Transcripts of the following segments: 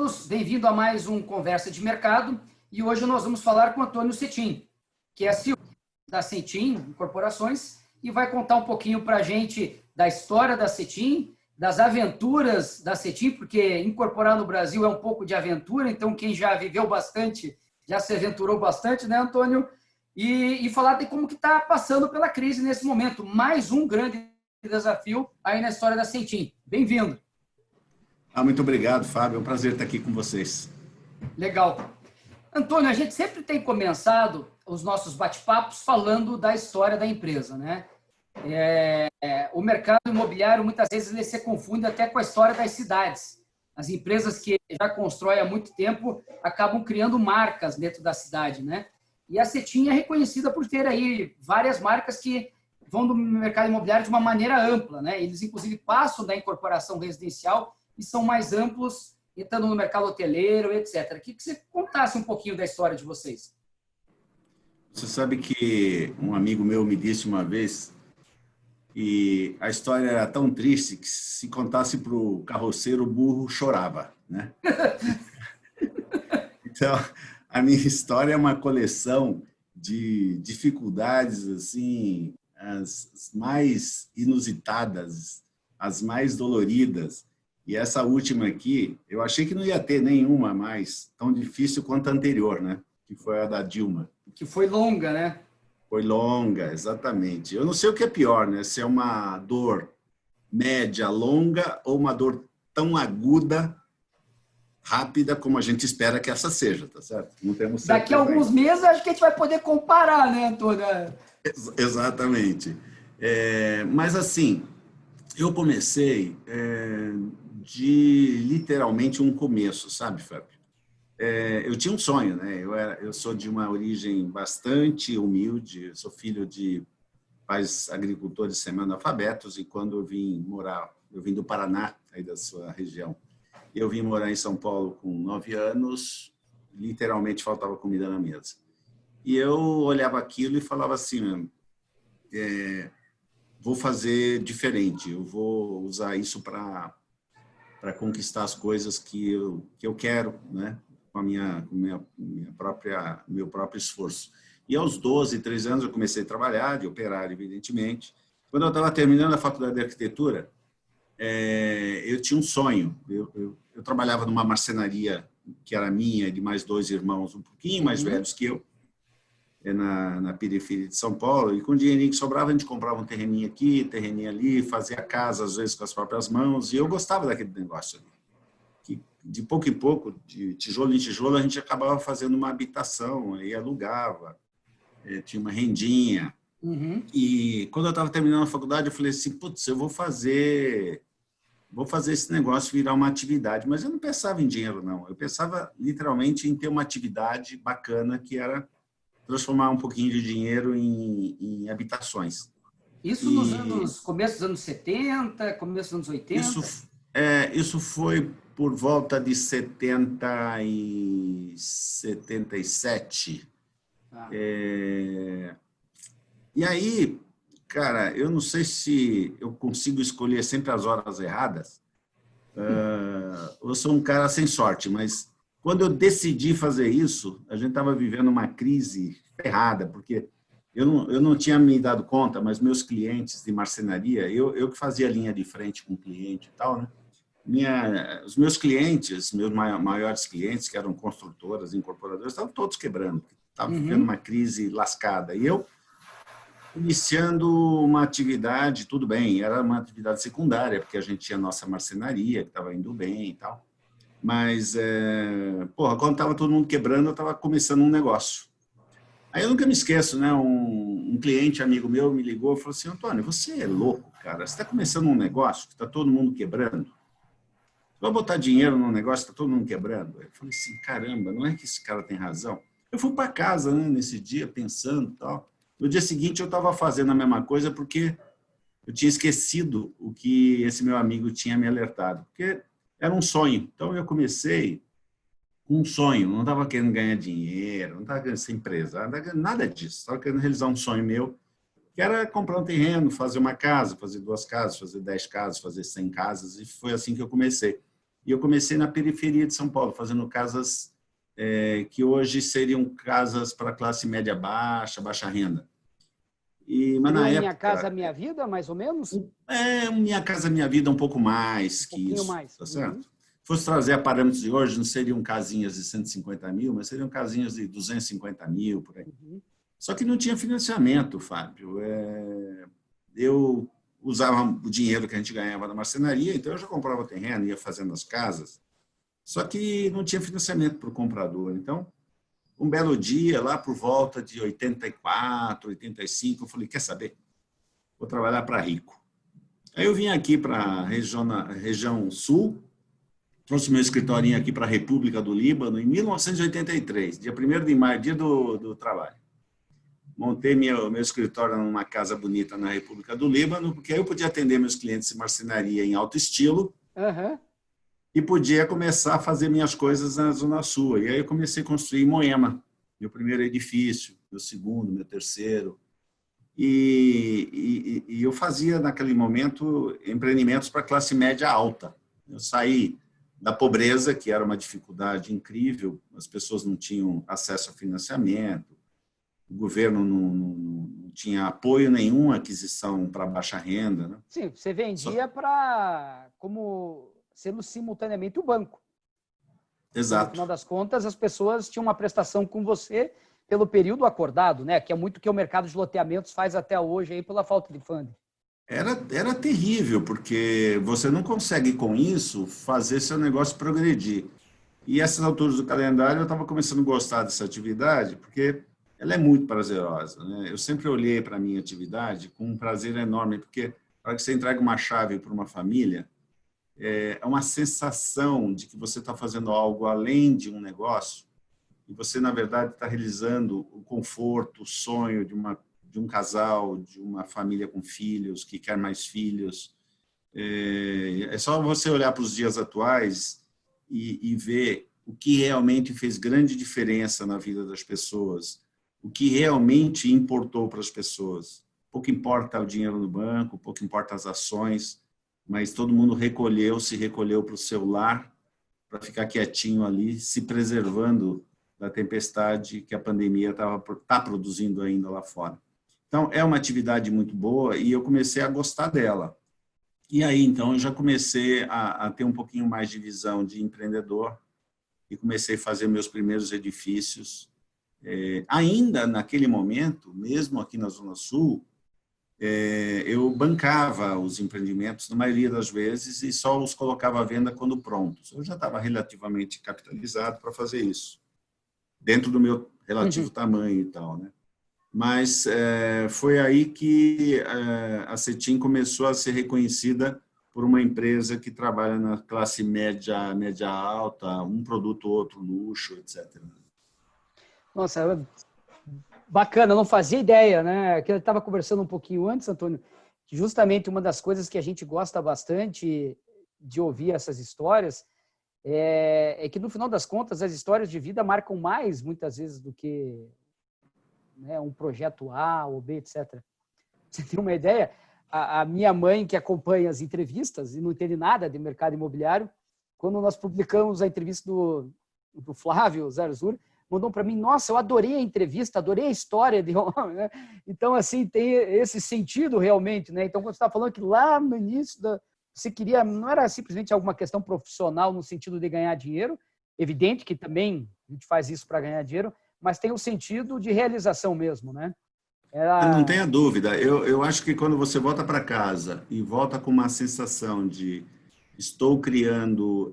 todos, bem-vindo a mais um Conversa de Mercado e hoje nós vamos falar com o Antônio Cetim, que é CEO da Cetim Incorporações e vai contar um pouquinho para a gente da história da Cetim, das aventuras da Cetim, porque incorporar no Brasil é um pouco de aventura, então quem já viveu bastante, já se aventurou bastante, né, Antônio? E falar de como que está passando pela crise nesse momento. Mais um grande desafio aí na história da Cetim. Bem-vindo. Muito obrigado, Fábio. É um prazer estar aqui com vocês. Legal. Antônio, a gente sempre tem começado os nossos bate-papos falando da história da empresa, né? O mercado imobiliário, muitas vezes, ele se confunde até com a história das cidades. As empresas que já constroem há muito tempo acabam criando marcas dentro da cidade, né? E a Cetim é reconhecida por ter aí várias marcas que vão do mercado imobiliário de uma maneira ampla, né? Eles, inclusive, passam da incorporação residencial e são mais amplos, entrando no mercado hoteleiro, etc. Queria que você contasse um pouquinho da história de vocês. Você sabe que um amigo meu me disse uma vez que a história era tão triste que se contasse para o carroceiro, o burro chorava, né? Então, a minha história é uma coleção de dificuldades, assim, as mais inusitadas, as mais doloridas. E essa última aqui, eu achei que não ia ter nenhuma mais tão difícil quanto a anterior, né? Que foi a da Dilma. Que foi longa, né? Foi longa, exatamente. Eu não sei o que é pior, né? Se é uma dor média, longa, ou uma dor tão aguda, rápida, como a gente espera que essa seja, tá certo? Não temos certeza. Daqui a alguns meses, acho que a gente vai poder comparar, né, Antônio? Exatamente. Mas, assim, eu comecei de literalmente um começo, sabe, Fábio? Eu tinha um sonho, né? Eu sou de uma origem bastante humilde, sou filho de pais agricultores semi-analfabetos e quando eu vim do Paraná, aí da sua região, eu vim morar em São Paulo com 9 anos, literalmente faltava comida na mesa. E eu olhava aquilo e falava assim, vou fazer diferente, eu vou usar isso para conquistar as coisas que eu quero, né? Com meu próprio esforço. E aos 12, 13 anos eu comecei a trabalhar, de operário, evidentemente. Quando eu estava terminando a faculdade de arquitetura, eu tinha um sonho. Eu trabalhava numa marcenaria que era minha, de mais 2 irmãos um pouquinho mais velhos que eu, na periferia de São Paulo, e com o dinheirinho que sobrava, a gente comprava um terreninho aqui, terreninho ali, fazia casa, às vezes, com as próprias mãos, e eu gostava daquele negócio ali. Que, de pouco em pouco, de tijolo em tijolo, a gente acabava fazendo uma habitação, aí alugava, tinha uma rendinha. E quando eu estava terminando a faculdade, eu falei assim, putz, eu vou fazer esse negócio virar uma atividade. Mas eu não pensava em dinheiro, não. Eu pensava, literalmente, em ter uma atividade bacana, que era transformar um pouquinho de dinheiro em habitações. Isso nos começo dos anos 70, começo dos anos 80? Isso foi por volta de 70 e 77. E aí, cara, eu não sei se eu consigo escolher sempre as horas erradas. Eu sou um cara sem sorte, mas quando eu decidi fazer isso, a gente estava vivendo uma crise ferrada, porque eu não tinha me dado conta, mas meus clientes de marcenaria, eu que fazia linha de frente com o cliente e tal, né? Os meus clientes, meus maiores clientes, que eram construtoras, incorporadoras, estavam todos quebrando, estavam vivendo uma crise lascada. E eu, iniciando uma atividade, tudo bem, era uma atividade secundária, porque a gente tinha a nossa marcenaria, que estava indo bem e tal. Mas, quando estava todo mundo quebrando, eu estava começando um negócio. Aí eu nunca me esqueço, né? Um cliente amigo meu me ligou e falou assim, Antônio, você é louco, cara. Você está começando um negócio que está todo mundo quebrando. Você vai botar dinheiro num negócio que está todo mundo quebrando. Eu falei assim, caramba, não é que esse cara tem razão? Eu fui para casa, né, nesse dia, pensando e tal. No dia seguinte, eu estava fazendo a mesma coisa porque eu tinha esquecido o que esse meu amigo tinha me alertado. Porque era um sonho. Então, eu comecei com um sonho. Não estava querendo ganhar dinheiro, não estava querendo ser empresário, nada disso. Estava querendo realizar um sonho meu, que era comprar um terreno, fazer uma casa, fazer 2 casas, fazer 10 casas, fazer 100 casas. E foi assim que eu comecei. E eu comecei na periferia de São Paulo, fazendo casas que hoje seriam casas para classe média baixa, baixa renda. Mas na época, Minha Casa Minha Vida, mais ou menos? Minha Casa Minha Vida um pouco mais que isso. Mais. Tá certo? Se fosse trazer a parâmetros de hoje, não seriam casinhas de 150 mil, mas seriam casinhas de 250 mil, por aí. Só que não tinha financiamento, Fábio. Eu usava o dinheiro que a gente ganhava na marcenaria, então eu já comprava terreno, ia fazendo as casas. Só que não tinha financiamento para o comprador. Então, um belo dia, lá por volta de 84, 85, eu falei, quer saber? Vou trabalhar para rico. Aí eu vim aqui para a região sul, trouxe meu escritorinho aqui para a República do Líbano em 1983, dia 1º de maio, dia do trabalho. Montei meu escritório numa casa bonita na República do Líbano, porque aí eu podia atender meus clientes de marcenaria em alto estilo e podia começar a fazer minhas coisas na Zona Sul. E aí eu comecei a construir em Moema, meu primeiro edifício, meu segundo, meu terceiro. E eu fazia, naquele momento, empreendimentos para classe média alta. Eu saí da pobreza, que era uma dificuldade incrível, as pessoas não tinham acesso a financiamento, o governo não tinha apoio nenhum à aquisição para baixa renda. Né? Sim, você vendia como sendo simultaneamente o banco. Exato. No final das contas, as pessoas tinham uma prestação com você pelo período acordado, né? Que é muito que o mercado de loteamentos faz até hoje aí pela falta de funding. Era terrível, porque você não consegue, com isso, fazer seu negócio progredir. E essas alturas do calendário, eu estava começando a gostar dessa atividade, porque ela é muito prazerosa. Né? Eu sempre olhei para a minha atividade com um prazer enorme, porque na hora que você entrega uma chave para uma família, é uma sensação de que você está fazendo algo além de um negócio, e você, na verdade, está realizando o conforto, o sonho de um casal, de uma família com filhos, que quer mais filhos. É só você olhar para os dias atuais e ver o que realmente fez grande diferença na vida das pessoas, o que realmente importou para as pessoas. Pouco importa o dinheiro no banco, pouco importa as ações, mas todo mundo se recolheu para o seu lar, para ficar quietinho ali, se preservando da tempestade que a pandemia está produzindo ainda lá fora. Então, é uma atividade muito boa e eu comecei a gostar dela. E aí, então, eu já comecei a ter um pouquinho mais de visão de empreendedor e comecei a fazer meus primeiros edifícios. Ainda naquele momento, mesmo aqui na Zona Sul, eu bancava os empreendimentos, na maioria das vezes, e só os colocava à venda quando prontos. Eu já estava relativamente capitalizado para fazer isso, dentro do meu relativo tamanho e tal, né? Mas foi aí que a Cetim começou a ser reconhecida por uma empresa que trabalha na classe média, média alta, um produto, outro, luxo, etc. Nossa, bacana, eu não fazia ideia, né? Que eu estava conversando um pouquinho antes, Antônio, que justamente uma das coisas que a gente gosta bastante de ouvir essas histórias é que, no final das contas, as histórias de vida marcam mais, muitas vezes, do que, né, um projeto A ou B, etc. Você tem uma ideia? A minha mãe, que acompanha as entrevistas e não entende nada de mercado imobiliário, quando nós publicamos a entrevista do Flávio Zarzur, mandou para mim, nossa, eu adorei a entrevista, adorei a história de homem, né? Então, assim, tem esse sentido realmente, né? Então, quando você está falando que lá no início você queria, não era simplesmente alguma questão profissional no sentido de ganhar dinheiro, evidente que também a gente faz isso para ganhar dinheiro, mas tem o sentido de realização mesmo, né? Não tenha dúvida. Eu acho que quando você volta para casa e volta com uma sensação de estou criando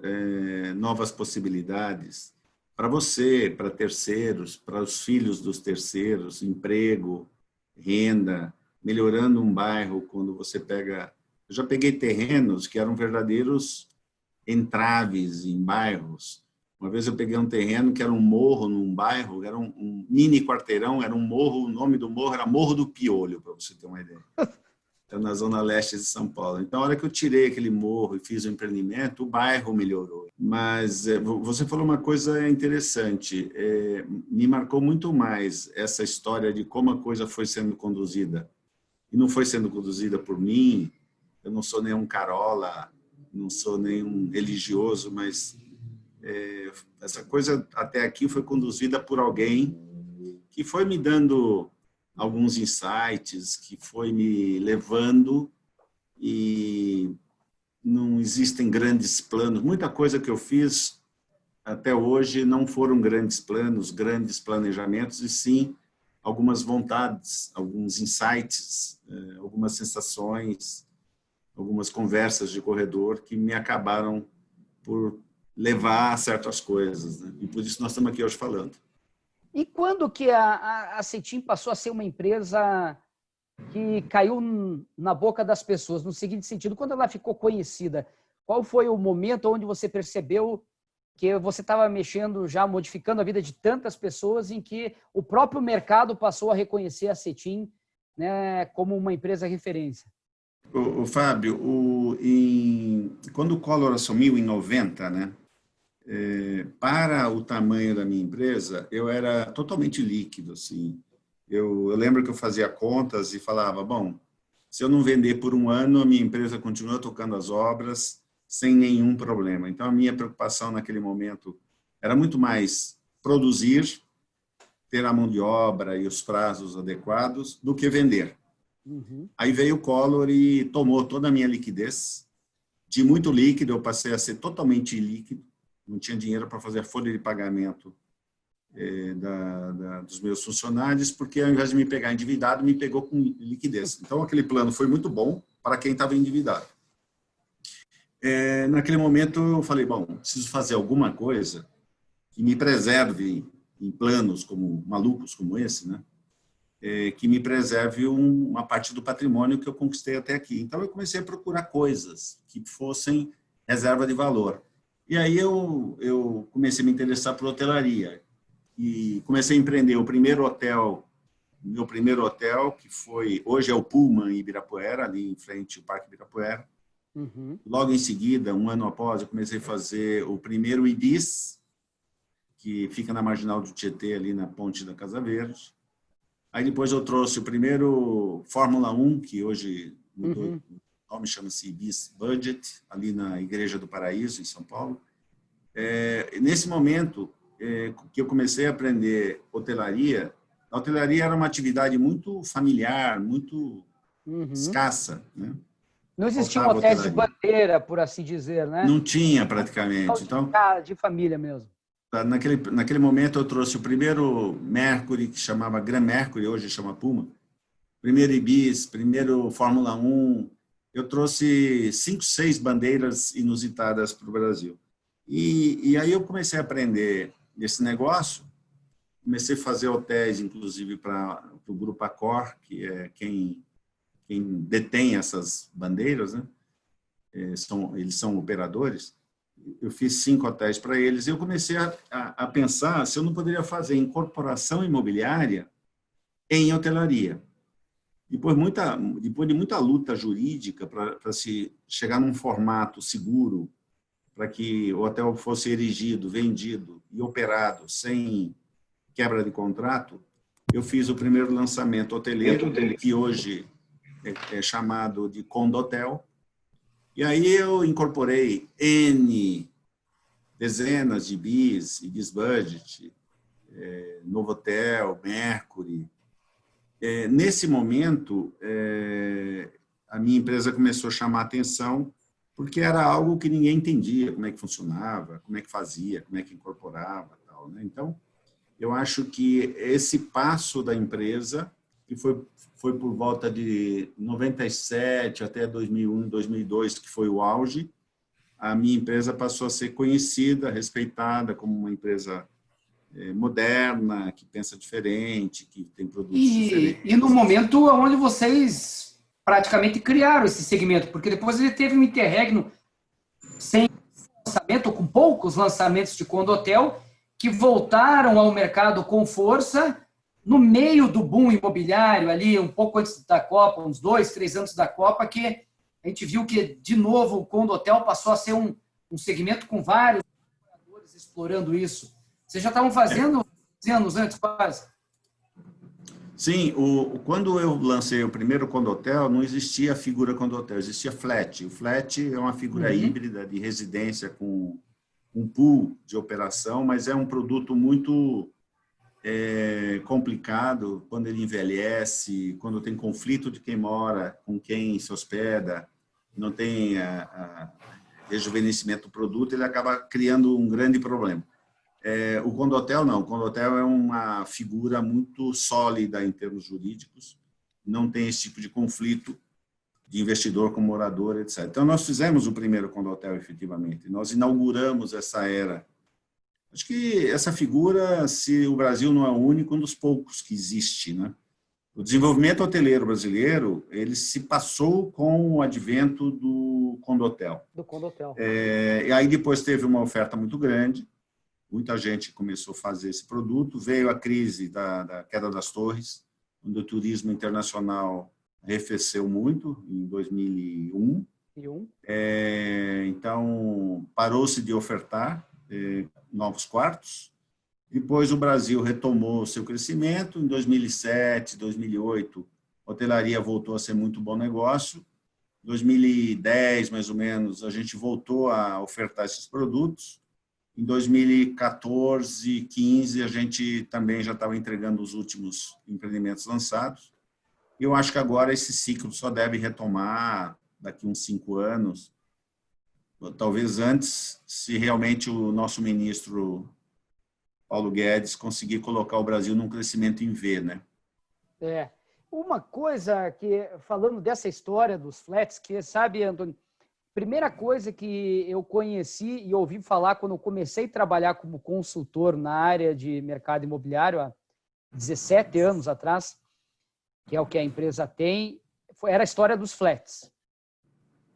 novas possibilidades para você, para terceiros, para os filhos dos terceiros, emprego, renda, melhorando um bairro quando você pega... Eu já peguei terrenos que eram verdadeiros entraves em bairros. Uma vez eu peguei um terreno que era um morro num bairro, era um mini quarteirão, era um morro, o nome do morro era Morro do Piolho, para você ter uma ideia. Então, na zona leste de São Paulo. Então, a hora que eu tirei aquele morro e fiz o empreendimento, o bairro melhorou. Mas você falou uma coisa interessante, me marcou muito mais essa história de como a coisa foi sendo conduzida. E não foi sendo conduzida por mim, eu não sou nenhum carola não sou nenhum religioso, mas essa coisa até aqui foi conduzida por alguém que foi me dando alguns insights, que foi me levando, e não existem grandes planos. Muita coisa que eu fiz até hoje não foram grandes planos, grandes planejamentos, e sim algumas vontades, alguns insights, algumas sensações, algumas conversas de corredor que me acabaram por levar a certas coisas, né? E por isso nós estamos aqui hoje falando. E quando que a Cetim passou a ser uma empresa que caiu na boca das pessoas? No seguinte sentido, quando ela ficou conhecida, qual foi o momento onde você percebeu que você estava mexendo, já modificando a vida de tantas pessoas, em que o próprio mercado passou a reconhecer a Cetim, né, como uma empresa referência? O Fábio, quando o Collor assumiu em 90, né, para o tamanho da minha empresa, eu era totalmente líquido, assim. Eu lembro que eu fazia contas e falava, bom, se eu não vender por um ano, a minha empresa continua tocando as obras sem nenhum problema. Então, a minha preocupação naquele momento era muito mais produzir, ter a mão de obra e os prazos adequados, do que vender. Uhum. Aí veio o Collor e tomou toda a minha liquidez. De muito líquido, eu passei a ser totalmente líquido. Não tinha dinheiro para fazer a folha de pagamento dos meus funcionários, porque ao invés de me pegar endividado, me pegou com liquidez. Então, aquele plano foi muito bom para quem estava endividado. Naquele momento, eu falei, bom, preciso fazer alguma coisa que me preserve em planos como malucos como esse, né? Que me preserve uma parte do patrimônio que eu conquistei até aqui. Então, eu comecei a procurar coisas que fossem reserva de valor. E aí eu comecei a me interessar por hotelaria. E comecei a empreender meu primeiro hotel, que foi, hoje é o Pullman Ibirapuera, ali em frente ao Parque Ibirapuera. Uhum. Logo em seguida, um ano após, eu comecei a fazer o primeiro Ibis, que fica na Marginal do Tietê, ali na Ponte da Casa Verde. Aí depois eu trouxe o primeiro Fórmula 1, que hoje mudou, Uhum. o nome chama-se Ibis Budget, ali na Igreja do Paraíso, em São Paulo. Nesse momento que eu comecei a aprender hotelaria, a hotelaria era uma atividade muito familiar, muito escassa, né? Não existiam Faltava hotéis de hotelaria. bandeira, por assim dizer, né? Não tinha praticamente. Então, De família mesmo. naquele momento eu trouxe o primeiro Mercury, que chamava Grand Mercury, hoje chama Puma, primeiro Ibis, primeiro Fórmula 1. Eu trouxe 5, 6 bandeiras inusitadas para o Brasil. E aí eu comecei a aprender esse negócio, comecei a fazer hotéis, inclusive, para o Grupo Accor, que é quem detém essas bandeiras, né? Eles são operadores. Eu fiz 5 hotéis para eles, e eu comecei a pensar se eu não poderia fazer incorporação imobiliária em hotelaria. Depois de muita luta jurídica para se chegar num formato seguro, para que o hotel fosse erigido, vendido e operado sem quebra de contrato, eu fiz o primeiro lançamento hoteleiro, que hoje é chamado de Condotel. E aí eu incorporei dezenas de Ibis Budget, Novotel, Mercury. Nesse momento, a minha empresa começou a chamar a atenção, porque era algo que ninguém entendia, como é que funcionava, como é que fazia, como é que incorporava, tal, né? Então, eu acho que esse passo da empresa, que foi por volta de 97 até 2001, 2002, que foi o auge, a minha empresa passou a ser conhecida, respeitada como uma empresa moderna, que pensa diferente, que tem produtos diferentes. E no momento onde vocês praticamente criaram esse segmento, porque depois ele teve um interregno sem lançamento, com poucos lançamentos de Condotel, que voltaram ao mercado com força no meio do boom imobiliário, ali um pouco antes da Copa, uns 2, 3 anos da Copa, que a gente viu que, de novo, o Condotel passou a ser um segmento com vários operadores explorando isso. Vocês já estavam fazendo anos antes, quase? Sim, quando eu lancei o primeiro Condotel, não existia a figura Condotel, existia flat. O flat é uma figura híbrida de residência com um pool de operação, mas é um produto muito complicado quando ele envelhece, quando tem conflito de quem mora, com quem se hospeda, não tem rejuvenescimento do produto, ele acaba criando um grande problema. O Condotel não, o Condotel é uma figura muito sólida em termos jurídicos, não tem esse tipo de conflito de investidor com morador, etc. Então, nós fizemos o primeiro Condotel, efetivamente, nós inauguramos essa era. Acho que essa figura, se o Brasil não é o único, um dos poucos que existe, né? O desenvolvimento hoteleiro brasileiro, ele se passou com o advento do Condotel. Do Condotel. E aí depois teve uma oferta muito grande, muita gente começou a fazer esse produto, veio a crise da queda das torres, onde o turismo internacional arrefeceu muito, em 2001. Então, parou-se de ofertar novos quartos. Depois, o Brasil retomou seu crescimento. Em 2007, 2008, a hotelaria voltou a ser muito bom negócio. Em 2010, mais ou menos, a gente voltou a ofertar esses produtos. Em 2014, 15, a gente também já estava entregando os últimos empreendimentos lançados. Eu acho que agora esse ciclo só deve retomar daqui uns 5 anos, talvez antes, se realmente o nosso ministro Paulo Guedes conseguir colocar o Brasil num crescimento em V, né? Uma coisa que, falando dessa história dos flats, que sabe, Antônio, primeira coisa que eu conheci e ouvi falar quando eu comecei a trabalhar como consultor na área de mercado imobiliário, há 17 anos atrás, que é o que a empresa tem, era a história dos flats,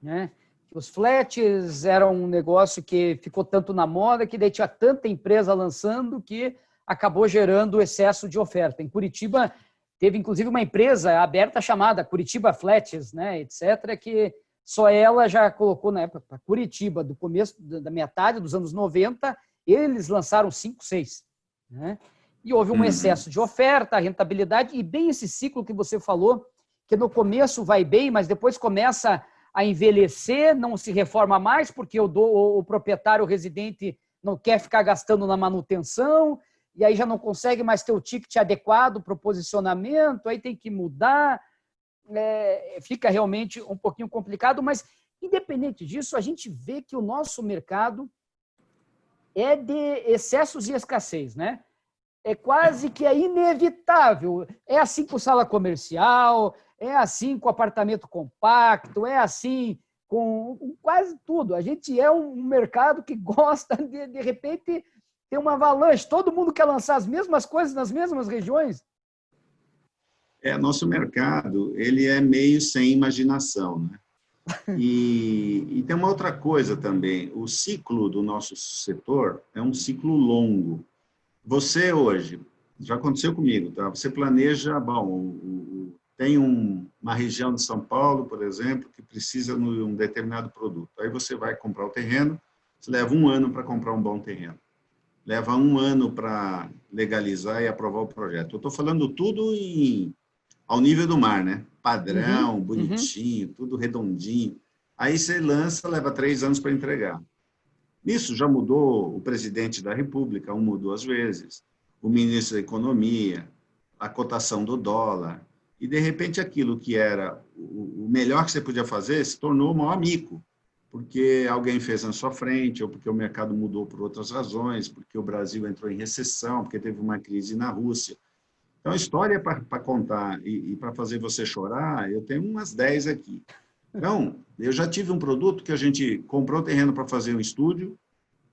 né? Os flats eram um negócio que ficou tanto na moda que daí tinha tanta empresa lançando que acabou gerando excesso de oferta. Em Curitiba, teve inclusive uma empresa aberta chamada Curitiba Flats, né, etc., que só ela já colocou na época Curitiba, do começo, da metade dos anos 90, eles lançaram 5, 6. Né? E houve um excesso de oferta, rentabilidade, e bem esse ciclo que você falou, que no começo vai bem, mas depois começa a envelhecer, não se reforma mais, porque o proprietário o residente não quer ficar gastando na manutenção, e aí já não consegue mais ter o ticket adequado para o posicionamento, aí tem que mudar, fica realmente um pouquinho complicado, mas independente disso, a gente vê que o nosso mercado é de excessos e escassez, né? É quase que é inevitável. É assim com sala comercial, é assim com apartamento compacto, é assim com quase tudo. A gente é um mercado que gosta de repente, ter uma avalanche. Todo mundo quer lançar as mesmas coisas nas mesmas regiões. Nosso mercado, ele é meio sem imaginação, né? E tem uma outra coisa também. O ciclo do nosso setor é um ciclo longo. Você hoje, já aconteceu comigo, tá? Você planeja, tem uma região de São Paulo, por exemplo, que precisa de um determinado produto. Aí você vai comprar o terreno, você leva 1 ano para comprar um bom terreno. Leva 1 ano para legalizar e aprovar o projeto. Eu estou falando tudo ao nível do mar, né? Padrão, bonitinho, tudo redondinho. Aí você lança, leva 3 anos para entregar. Isso já mudou o presidente da República 1 ou 2 vezes, o ministro da Economia, a cotação do dólar, e de repente aquilo que era o melhor que você podia fazer se tornou o maior mico, porque alguém fez na sua frente, ou porque o mercado mudou por outras razões, porque o Brasil entrou em recessão, porque teve uma crise na Rússia. Então, a história para contar e para fazer você chorar, eu tenho umas 10 aqui. Então, eu já tive um produto que a gente comprou terreno para fazer um estúdio,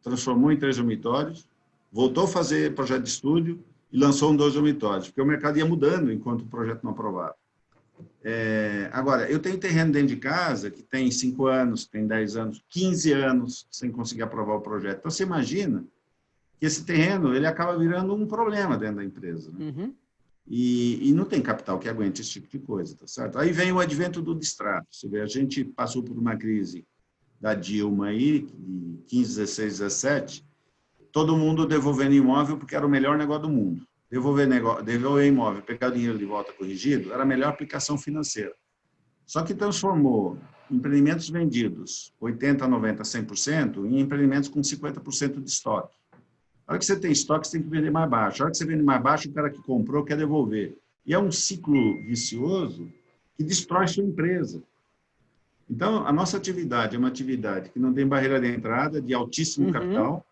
transformou em 3 dormitórios, voltou a fazer projeto de estúdio e lançou 2 dormitórios, porque o mercado ia mudando enquanto o projeto não aprovava. Agora, eu tenho terreno dentro de casa que tem 5 anos, tem 10 anos, 15 anos sem conseguir aprovar o projeto. Então, você imagina que esse terreno ele acaba virando um problema dentro da empresa. Né? E não tem capital que aguente esse tipo de coisa, tá certo? Aí vem o advento do distrato. Você vê, a gente passou por uma crise da Dilma aí, de 15, 16, 17, todo mundo devolvendo imóvel porque era o melhor negócio do mundo. devolver imóvel, pegar o dinheiro de volta corrigido, era a melhor aplicação financeira. Só que transformou empreendimentos vendidos 80%, 90%, 100% em empreendimentos com 50% de estoque. A hora que você tem estoque, você tem que vender mais baixo. A hora que você vende mais baixo, o cara que comprou quer devolver. E é um ciclo vicioso que destrói sua empresa. Então, a nossa atividade é uma atividade que não tem barreira de entrada, de altíssimo capital,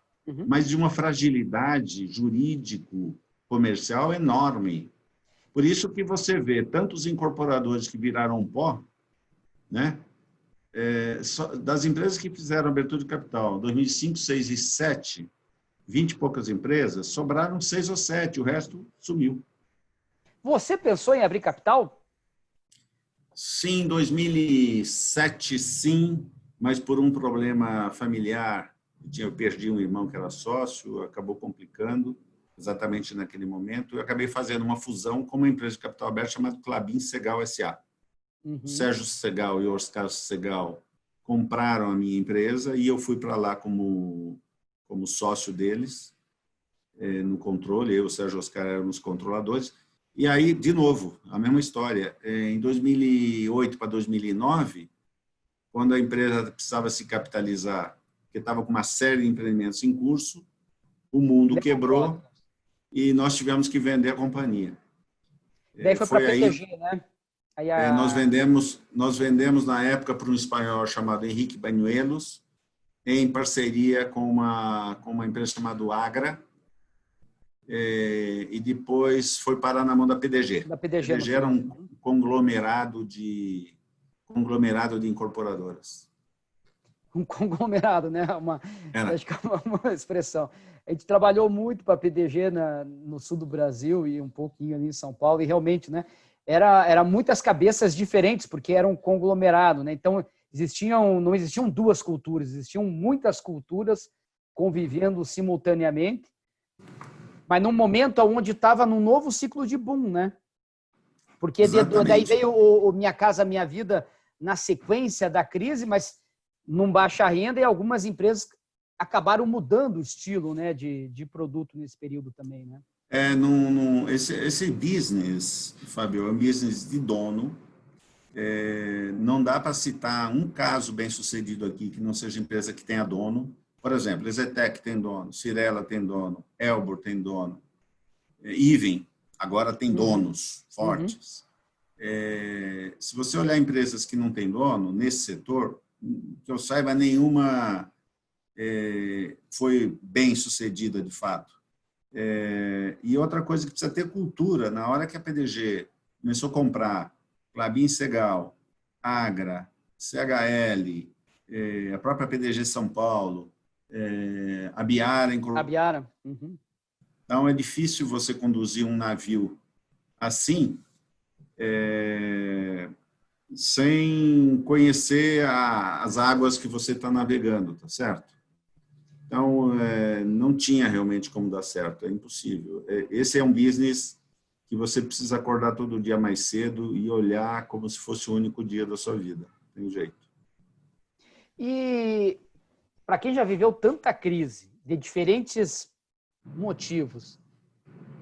mas de uma fragilidade jurídico-comercial enorme. Por isso que você vê tantos incorporadores que viraram pó, né? Das empresas que fizeram abertura de capital, 2005, 2006 e 2007, 20 e poucas empresas, sobraram 6 ou 7, o resto sumiu. Você pensou em abrir capital? Sim, em 2007, sim, mas por um problema familiar, eu perdi um irmão que era sócio, acabou complicando exatamente naquele momento. Eu acabei fazendo uma fusão com uma empresa de capital aberto chamada Klabin Segal S.A. Sérgio Segal e Oscar Segal compraram a minha empresa e eu fui para lá como sócio deles, no controle. Eu e o Sérgio Oscar éramos controladores. E aí, de novo, a mesma história. Em 2008 para 2009, quando a empresa precisava se capitalizar, porque estava com uma série de empreendimentos em curso, o mundo quebrou e nós tivemos que vender a companhia. Daí foi para a PDG, né? Nós vendemos na época para um espanhol chamado Henrique Bañuelos, em parceria com uma empresa chamada Agra, e depois foi parar na mão da PDG. A PDG era um conglomerado de incorporadoras. Um conglomerado, né? Acho que é uma expressão. A gente trabalhou muito para a PDG no sul do Brasil e um pouquinho ali em São Paulo, e realmente, né? Era muitas cabeças diferentes, porque era um conglomerado, né? Então, não existiam duas culturas, existiam muitas culturas convivendo simultaneamente, mas num momento onde estava num novo ciclo de boom, né? Porque daí veio o Minha Casa Minha Vida na sequência da crise, mas num baixa renda, e algumas empresas acabaram mudando o estilo, né, de produto nesse período também, né? Esse business, Fábio, é um business de dono. Não dá para citar um caso bem sucedido aqui que não seja empresa que tenha dono. Por exemplo, Exetec tem dono, Cirela tem dono, Elbor tem dono, Even agora tem donos fortes. Se você olhar empresas que não têm dono nesse setor, que eu saiba, nenhuma foi bem sucedida de fato. E outra coisa que precisa ter cultura. Na hora que a PDG começou a comprar Klabin Segal, Agra, CHL, a própria PDG São Paulo, a Biara. Então, é difícil você conduzir um navio assim, sem conhecer as águas que você está navegando, tá certo? Então, não tinha realmente como dar certo, é impossível. Esse é um business que você precisa acordar todo dia mais cedo e olhar como se fosse o único dia da sua vida. Tem jeito. E para quem já viveu tanta crise, de diferentes motivos,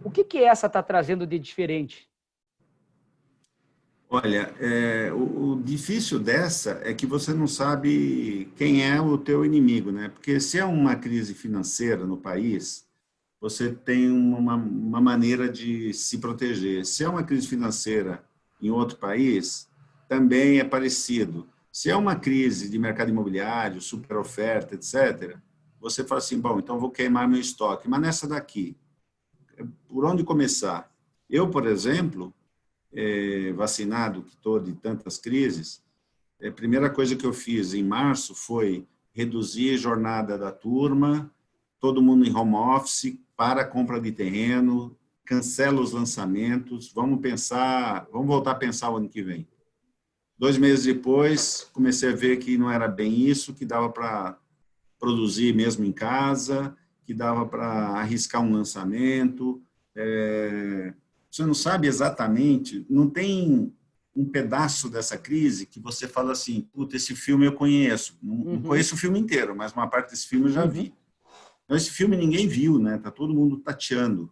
o que essa está trazendo de diferente? Olha, o difícil dessa é que você não sabe quem é o teu inimigo, né? Porque se é uma crise financeira no país, você tem uma maneira de se proteger. Se é uma crise financeira em outro país, também é parecido. Se é uma crise de mercado imobiliário, super oferta, etc., você fala assim, bom, então vou queimar meu estoque. Mas nessa daqui, por onde começar? Eu, por exemplo, vacinado que estou de tantas crises, a primeira coisa que eu fiz em março foi reduzir a jornada da turma, todo mundo em home office, para a compra de terreno, cancela os lançamentos, vamos voltar a pensar o ano que vem. 2 meses depois, comecei a ver que não era bem isso, que dava para produzir mesmo em casa, que dava para arriscar um lançamento. Você não sabe exatamente, não tem um pedaço dessa crise que você fala assim, puta, esse filme eu conheço. Não conheço o filme inteiro, mas uma parte desse filme eu já vi. Então, esse filme ninguém viu, né? Tá todo mundo tateando.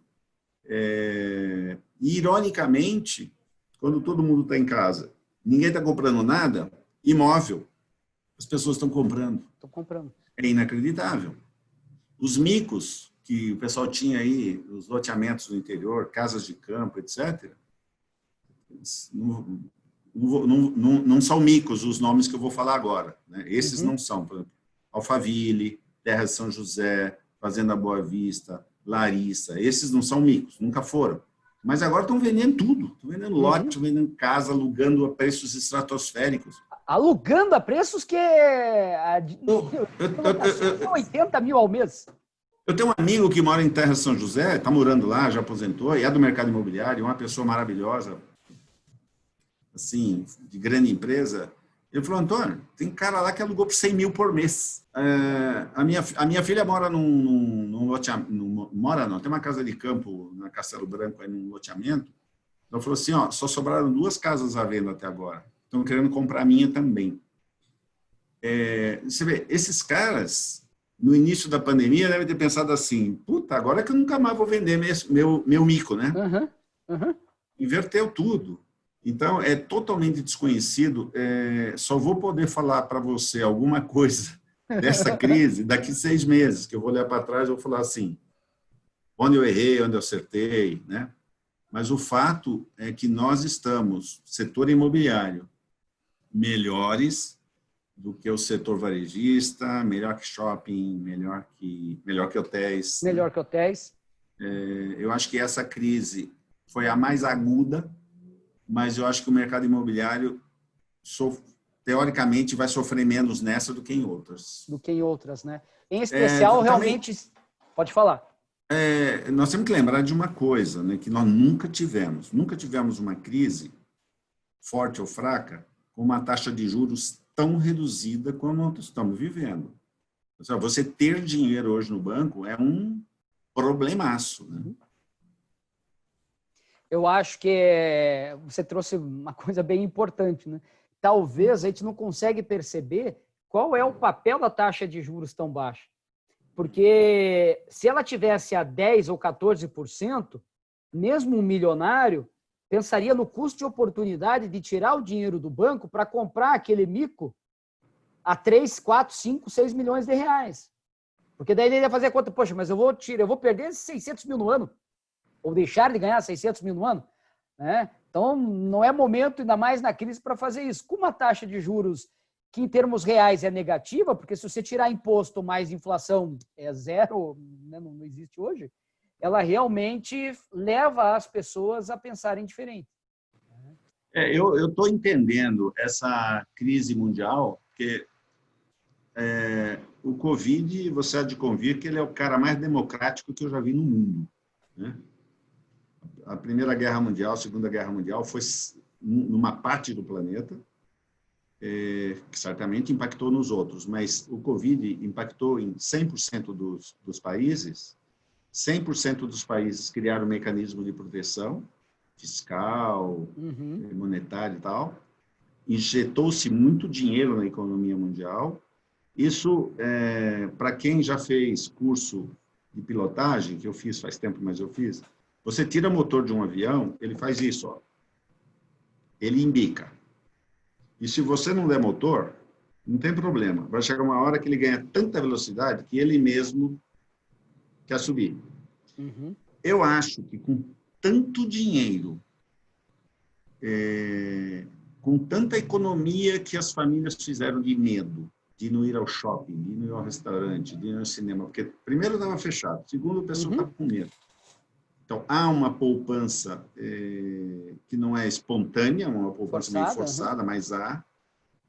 Ironicamente, quando todo mundo está em casa, ninguém está comprando nada, imóvel, as pessoas estão comprando. Estou comprando. É inacreditável. Os micos que o pessoal tinha aí, os loteamentos no interior, casas de campo, etc., não são micos os nomes que eu vou falar agora, né? Esses não são. Por exemplo, Alphaville, Terra de São José, Fazenda Boa Vista, Larissa. Esses não são micos, nunca foram. Mas agora estão vendendo tudo. Estão vendendo lote, estão vendendo casa, alugando a preços estratosféricos. Alugando a preços que é 80 mil ao mês. Eu tenho um amigo que mora em Terra de São José, está morando lá, já aposentou, e é do mercado imobiliário, uma pessoa maravilhosa, assim, de grande empresa. Ele falou, Antônio, tem cara lá que alugou por 100 mil por mês. A minha filha mora num loteamento, tem uma casa de campo na Castelo Branco, aí num loteamento. Ela falou assim, ó, só sobraram 2 casas à venda até agora. Estão querendo comprar a minha também. Você vê, esses caras, no início da pandemia, devem ter pensado assim, puta, agora é que eu nunca mais vou vender meu mico, né? Inverteu tudo. Então, é totalmente desconhecido. Só vou poder falar para você alguma coisa dessa crise daqui 6 meses, que eu vou olhar para trás e vou falar assim, onde eu errei, onde eu acertei, né? Mas o fato é que nós estamos, setor imobiliário, melhores do que o setor varejista, melhor que shopping, melhor que hotéis. Melhor que hotéis. Eu acho que essa crise foi a mais aguda, mas eu acho que o mercado imobiliário, teoricamente, vai sofrer menos nessa do que em outras. Do que em outras, né? Em especial, realmente... Também, pode falar. Nós temos que lembrar de uma coisa, né, que nós nunca tivemos. Nunca tivemos uma crise, forte ou fraca, com uma taxa de juros tão reduzida como nós estamos vivendo. Você ter dinheiro hoje no banco é um problemaço, né? Eu acho que você trouxe uma coisa bem importante, né? Talvez a gente não consegue perceber qual é o papel da taxa de juros tão baixa. Porque se ela tivesse a 10% ou 14%, mesmo um milionário pensaria no custo de oportunidade de tirar o dinheiro do banco para comprar aquele mico a 3, 4, 5, 6 milhões de reais. Porque daí ele ia fazer a conta, poxa, mas eu vou perder 600 mil no ano. Ou deixar de ganhar 600 mil no ano, né? Então, não é momento, ainda mais na crise, para fazer isso. Com uma taxa de juros que, em termos reais, é negativa, porque se você tirar imposto mais inflação é zero, né? Não existe hoje, ela realmente leva as pessoas a pensarem diferente. Eu estou entendendo essa crise mundial, porque o Covid, você há de convir que ele é o cara mais democrático que eu já vi no mundo, né? A Primeira Guerra Mundial, a Segunda Guerra Mundial foi numa parte do planeta, que certamente impactou nos outros, mas o Covid impactou em 100% dos países, 100% dos países criaram um mecanismo de proteção fiscal, monetária e tal, injetou-se muito dinheiro na economia mundial. Isso, para quem já fez curso de pilotagem, que eu fiz faz tempo, mas eu fiz, você tira o motor de um avião, ele faz isso, ó. Ele embica. E se você não der motor, não tem problema. Vai chegar uma hora que ele ganha tanta velocidade que ele mesmo quer subir. Eu acho que com tanto dinheiro, com tanta economia que as famílias fizeram de medo, de não ir ao shopping, de não ir ao restaurante, de não ir ao cinema, porque primeiro estava fechado, segundo o pessoal estava com medo. Então, há uma poupança que não é espontânea, uma poupança meio forçada, mas há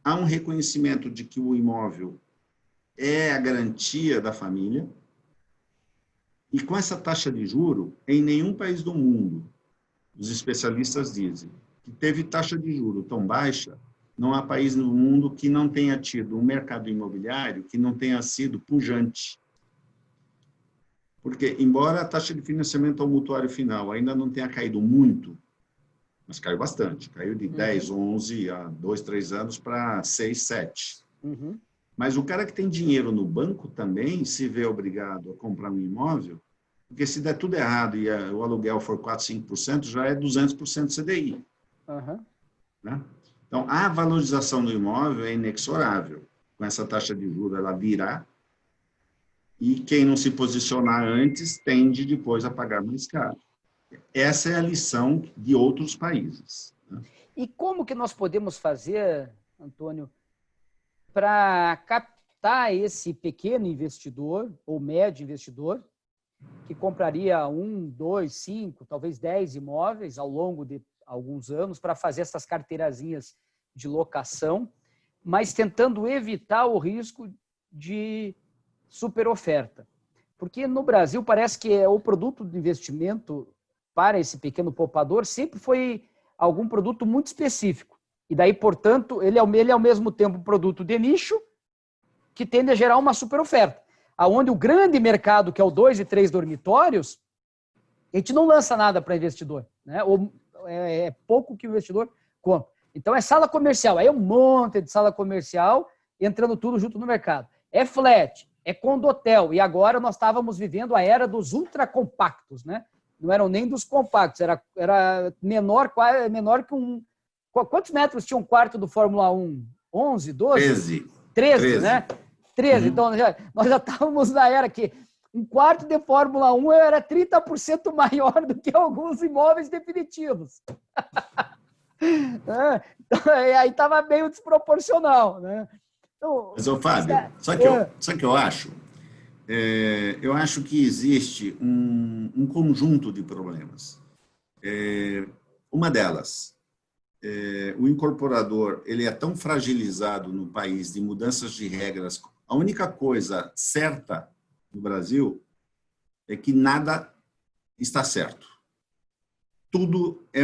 um reconhecimento de que o imóvel é a garantia da família. E com essa taxa de juro, em nenhum país do mundo, os especialistas dizem que teve taxa de juro tão baixa, não há país no mundo que não tenha tido um mercado imobiliário que não tenha sido pujante. Porque, embora a taxa de financiamento ao mutuário final ainda não tenha caído muito, mas caiu bastante. Caiu de 10, 11 a 2, 3 anos para 6, 7. Mas o cara que tem dinheiro no banco também se vê obrigado a comprar um imóvel Porque se der tudo errado e o aluguel for 4%, 5%, já é 200% CDI. Uhum. Né? Então, a valorização do imóvel é inexorável. Com essa taxa de juros, ela virá, e quem não se posicionar antes tende depois a pagar mais caro. Essa é a lição de outros países. Né? E como que nós podemos fazer, Antônio, para captar esse pequeno investidor ou médio investidor que compraria 1, 2, 5, talvez 10 imóveis ao longo de alguns anos para fazer essas carteirazinhas de locação, mas tentando evitar o risco de superoferta? Porque no Brasil parece que o produto de investimento para esse pequeno poupador sempre foi algum produto muito específico. E daí, portanto, ele é ao mesmo tempo um produto de nicho que tende a gerar uma superoferta. Aonde o grande mercado, que é o 2 e 3 dormitórios, a gente não lança nada para investidor, né? Ou é pouco que o investidor compra. Então, é sala comercial. Aí é um monte de sala comercial entrando tudo junto no mercado. É flat, é condotel. E agora nós estávamos vivendo a era dos ultracompactos, né? Não eram nem dos compactos, era menor que um... Quantos metros tinha um quarto do Fórmula 1? 11, 12? 13, né? 13. Uhum. Então, nós já estávamos na era que um quarto de Fórmula 1 era 30% maior do que alguns imóveis definitivos. Então, aí estava meio desproporcional, né? Então, mas, ô, Fábio, sabe o que eu acho? Eu acho que existe um conjunto de problemas. Uma delas, o incorporador ele é tão fragilizado no país de mudanças de regras. A única coisa certa no Brasil é que nada está certo. Tudo é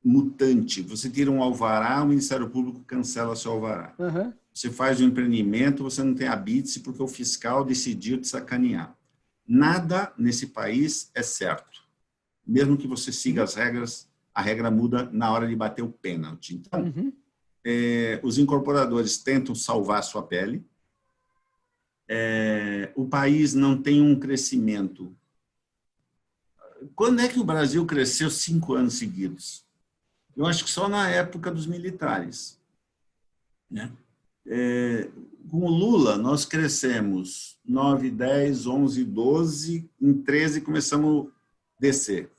mutante. Você tira um alvará, o Ministério Público cancela seu alvará. Uhum. Você faz um empreendimento, você não tem habite porque o fiscal decidiu te sacanear. Nada nesse país é certo. Mesmo que você siga as regras, a regra muda na hora de bater o pênalti. Então, os incorporadores tentam salvar a sua pele. O país não tem um crescimento. Quando é que o Brasil cresceu 5 anos seguidos? Eu acho que só na época dos militares. Né? Com o Lula, nós crescemos 9, 10, 11, 12, em 13 começamos a descer.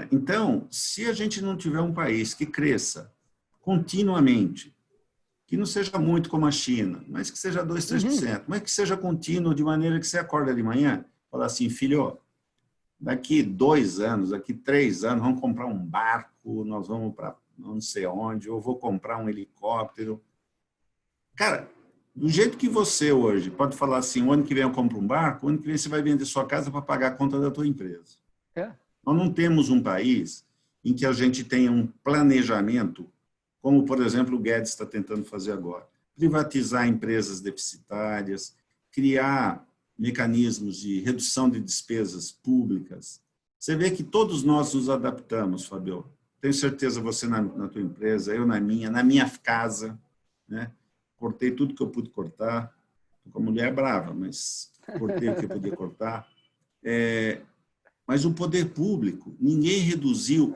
Então, se a gente não tiver um país que cresça continuamente, que não seja muito como a China, mas que seja 2, 3%, mas que seja contínuo de maneira que você acorda de manhã e fala assim, filho, daqui 2 anos, daqui 3 anos, vamos comprar um barco, nós vamos para não sei onde, eu vou comprar um helicóptero. Cara, do jeito que você hoje pode falar assim, o ano que vem eu compro um barco, o ano que vem você vai vender sua casa para pagar a conta da tua empresa. Nós não temos um país em que a gente tenha um planejamento, como, por exemplo, o Guedes está tentando fazer agora. Privatizar empresas deficitárias, criar mecanismos de redução de despesas públicas. Você vê que todos nós nos adaptamos, Fabio. Tenho certeza você na tua empresa, eu na minha casa, né? Cortei tudo que eu pude cortar. Estou com a mulher brava, mas cortei o que eu podia cortar. Mas o poder público, ninguém reduziu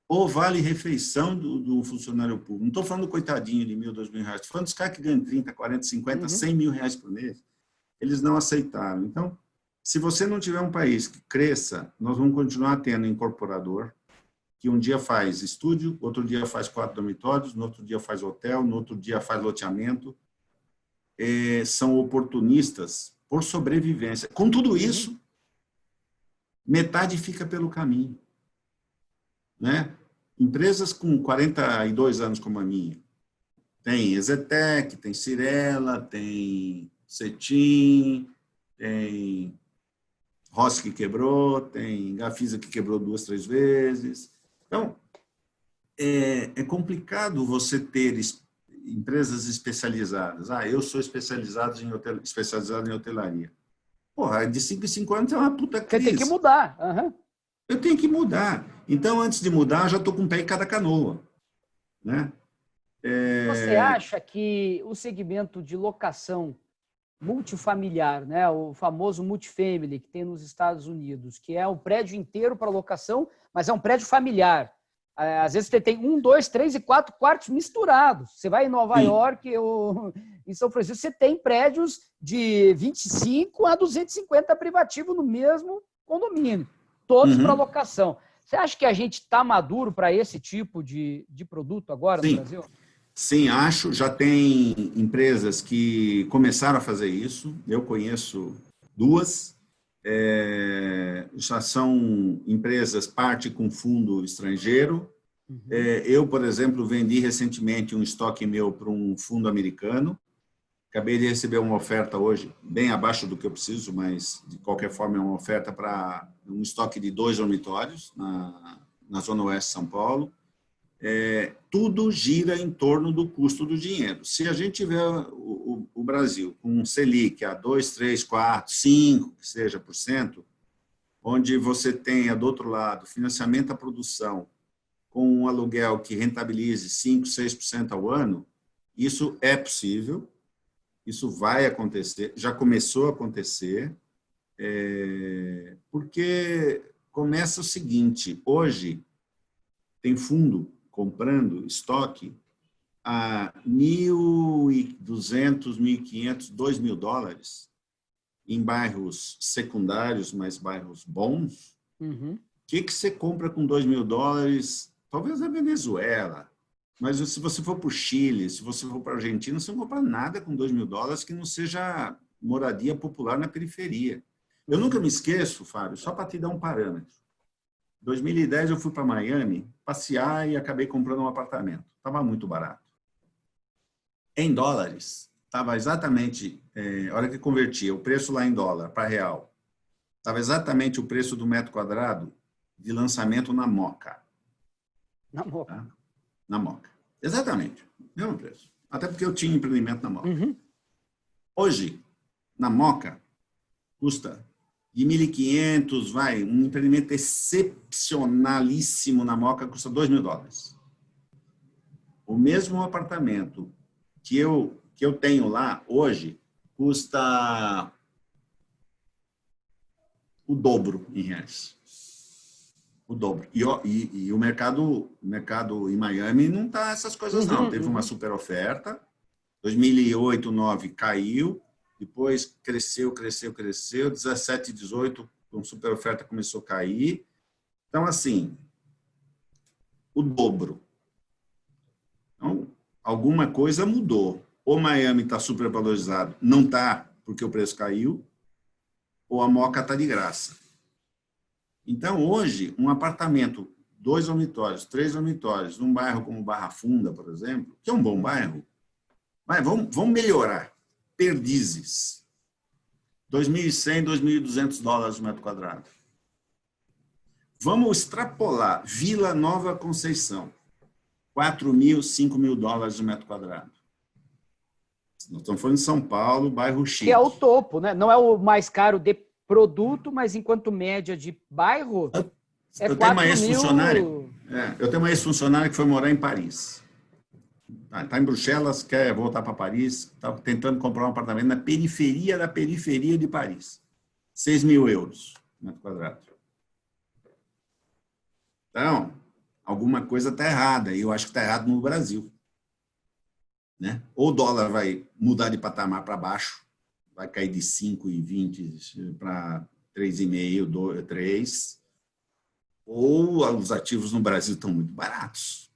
o vale-refeição do funcionário público. Não estou falando do coitadinho de 1.000, 2.000 reais. Estou falando dos caras que ganham 30, 40, 50, 100 mil reais por mês. Eles não aceitaram. Então, se você não tiver um país que cresça, nós vamos continuar tendo incorporador, que um dia faz estúdio, outro dia faz 4 dormitórios, no outro dia faz hotel, no outro dia faz loteamento. São oportunistas por sobrevivência. Com tudo isso, metade fica pelo caminho. Né? Empresas com 42 anos como a minha, tem Exetec, tem Cirela, tem Cetim, tem Rossi que quebrou, tem Gafisa que quebrou 2, 3 vezes. Então, é complicado você ter empresas especializadas. Eu sou especializado em hotelaria. Porra, de 5 em 5 anos é uma puta crise. Você tem que mudar. Eu tenho que mudar. Então, antes de mudar, já estou com o pé em cada canoa. Né? Você acha que o segmento de locação multifamiliar, né? O famoso multifamily que tem nos Estados Unidos, que é um prédio inteiro para locação, mas é um prédio familiar. Às vezes você tem 1, 2, 3 e 4 quartos misturados. Você vai em Nova York ou em São Francisco, você tem prédios de 25 a 250 privativos no mesmo condomínio, todos para locação. Você acha que a gente está maduro para esse tipo de produto agora no Brasil? Sim, acho. Já tem empresas que começaram a fazer isso. Eu conheço 2. Já são empresas parte com fundo estrangeiro. Eu, por exemplo, vendi recentemente um estoque meu para um fundo americano. Acabei de receber uma oferta hoje, bem abaixo do que eu preciso, mas de qualquer forma é uma oferta para um estoque de 2 dormitórios na Zona Oeste de São Paulo. Tudo gira em torno do custo do dinheiro. Se a gente tiver o Brasil com um Selic a 2, 3, 4, 5, que seja por cento, onde você tenha do outro lado financiamento à produção com um aluguel que rentabilize 5, 6% ao ano, isso é possível, isso vai acontecer, já começou a acontecer, porque começa o seguinte: hoje tem fundo comprando estoque a $1.200, $1.500, $2.000 em bairros secundários, mas bairros bons. O que você compra com $2.000? Talvez a Venezuela, mas se você for para o Chile, se você for para a Argentina, você não compra nada com $2.000 que não seja moradia popular na periferia. Eu nunca me esqueço, Fábio, só para te dar um parâmetro. Em 2010 eu fui para Miami passear e acabei comprando um apartamento. Estava muito barato. Em dólares, estava exatamente, a hora que convertia o preço lá em dólar para real, estava exatamente o preço do metro quadrado de lançamento na Moca. Na Moca. Tá? Na Moca. Exatamente. Mesmo preço. Até porque eu tinha empreendimento na Moca. Hoje, na Moca, custa de 1.500, vai, um empreendimento excepcionalíssimo na Moca custa $2.000. O mesmo apartamento que eu tenho lá hoje custa o dobro em reais. O dobro. E o mercado em Miami não está essas coisas, não. Teve uma super oferta. 2008, 2009 caiu. Depois cresceu. 17, 18, com super oferta começou a cair. Então, assim, o dobro. Então, alguma coisa mudou. Ou Miami está super valorizado, não está, porque o preço caiu, ou a Moca está de graça. Então, hoje, um apartamento, 2 dormitórios, 3 dormitórios, num bairro como Barra Funda, por exemplo, que é um bom bairro, mas vamos melhorar. Perdizes. $2.100, $2.200 o metro quadrado. Vamos extrapolar. Vila Nova Conceição. $4.000, $5.000 o metro quadrado. Nós estamos falando de São Paulo, bairro chique. Que é o topo, né? Não é o mais caro de produto, mas enquanto média de bairro, é eu tenho uma 4.000... Eu tenho uma ex-funcionária que foi morar em Paris. Está em Bruxelas, quer voltar para Paris, está tentando comprar um apartamento na periferia da periferia de Paris. €6.000 metro quadrado. Então, alguma coisa está errada, e eu acho que está errado no Brasil. Né? Ou o dólar vai mudar de patamar para baixo, vai cair de 5,20 para 3,5, 3, ou os ativos no Brasil estão muito baratos.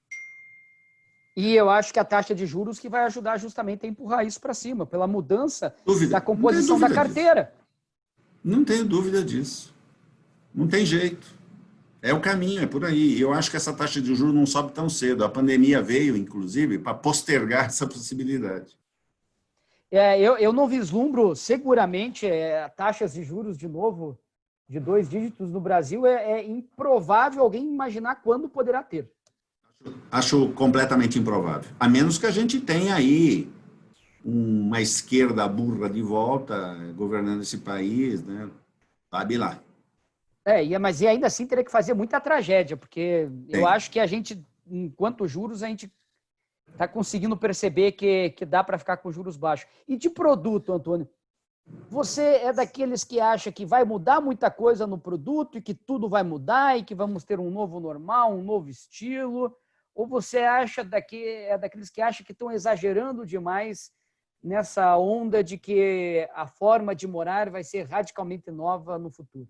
E eu acho que a taxa de juros que vai ajudar justamente a empurrar isso para cima, pela mudança da composição da carteira. Não tenho dúvida disso. Não tem jeito. É o caminho, é por aí. Eu acho que essa taxa de juros não sobe tão cedo. A pandemia veio, inclusive, para postergar essa possibilidade. Eu não vislumbro, seguramente, taxas de juros, de novo, de 2 dígitos no Brasil. É improvável alguém imaginar quando poderá ter. Acho completamente improvável. A menos que a gente tenha aí uma esquerda burra de volta governando esse país, né? Sabe lá. Mas ainda assim teria que fazer muita tragédia, porque eu acho que a gente, enquanto juros, a gente está conseguindo perceber que dá para ficar com juros baixos. E de produto, Antônio, Você é daqueles que acha que vai mudar muita coisa no produto e que tudo vai mudar e que vamos ter um novo normal, um novo estilo? Ou você é daqueles que acha que estão exagerando demais nessa onda de que a forma de morar vai ser radicalmente nova no futuro?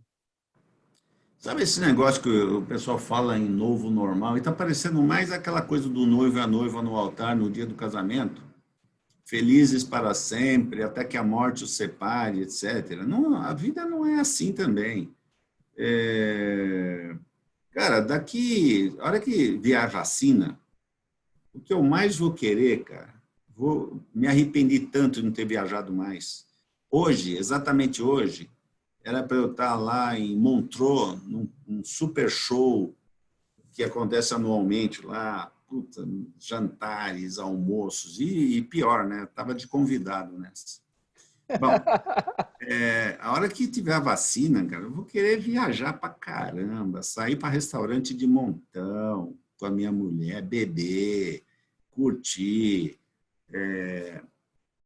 Sabe esse negócio que o pessoal fala em novo normal? E está parecendo mais aquela coisa do noivo e a noiva no altar no dia do casamento. Felizes para sempre, até que a morte os separe, etc. Não, a vida não é assim também. Cara, a hora que vier a vacina, o que eu mais vou querer, cara, me arrependi tanto de não ter viajado mais. Hoje, exatamente hoje, era para eu estar lá em Montreux, num super show que acontece anualmente lá, puta, jantares, almoços, e pior, né? Estava de convidado nessa. Bom, a hora que tiver a vacina, cara, eu vou querer viajar para caramba, sair para restaurante de montão com a minha mulher, beber, curtir.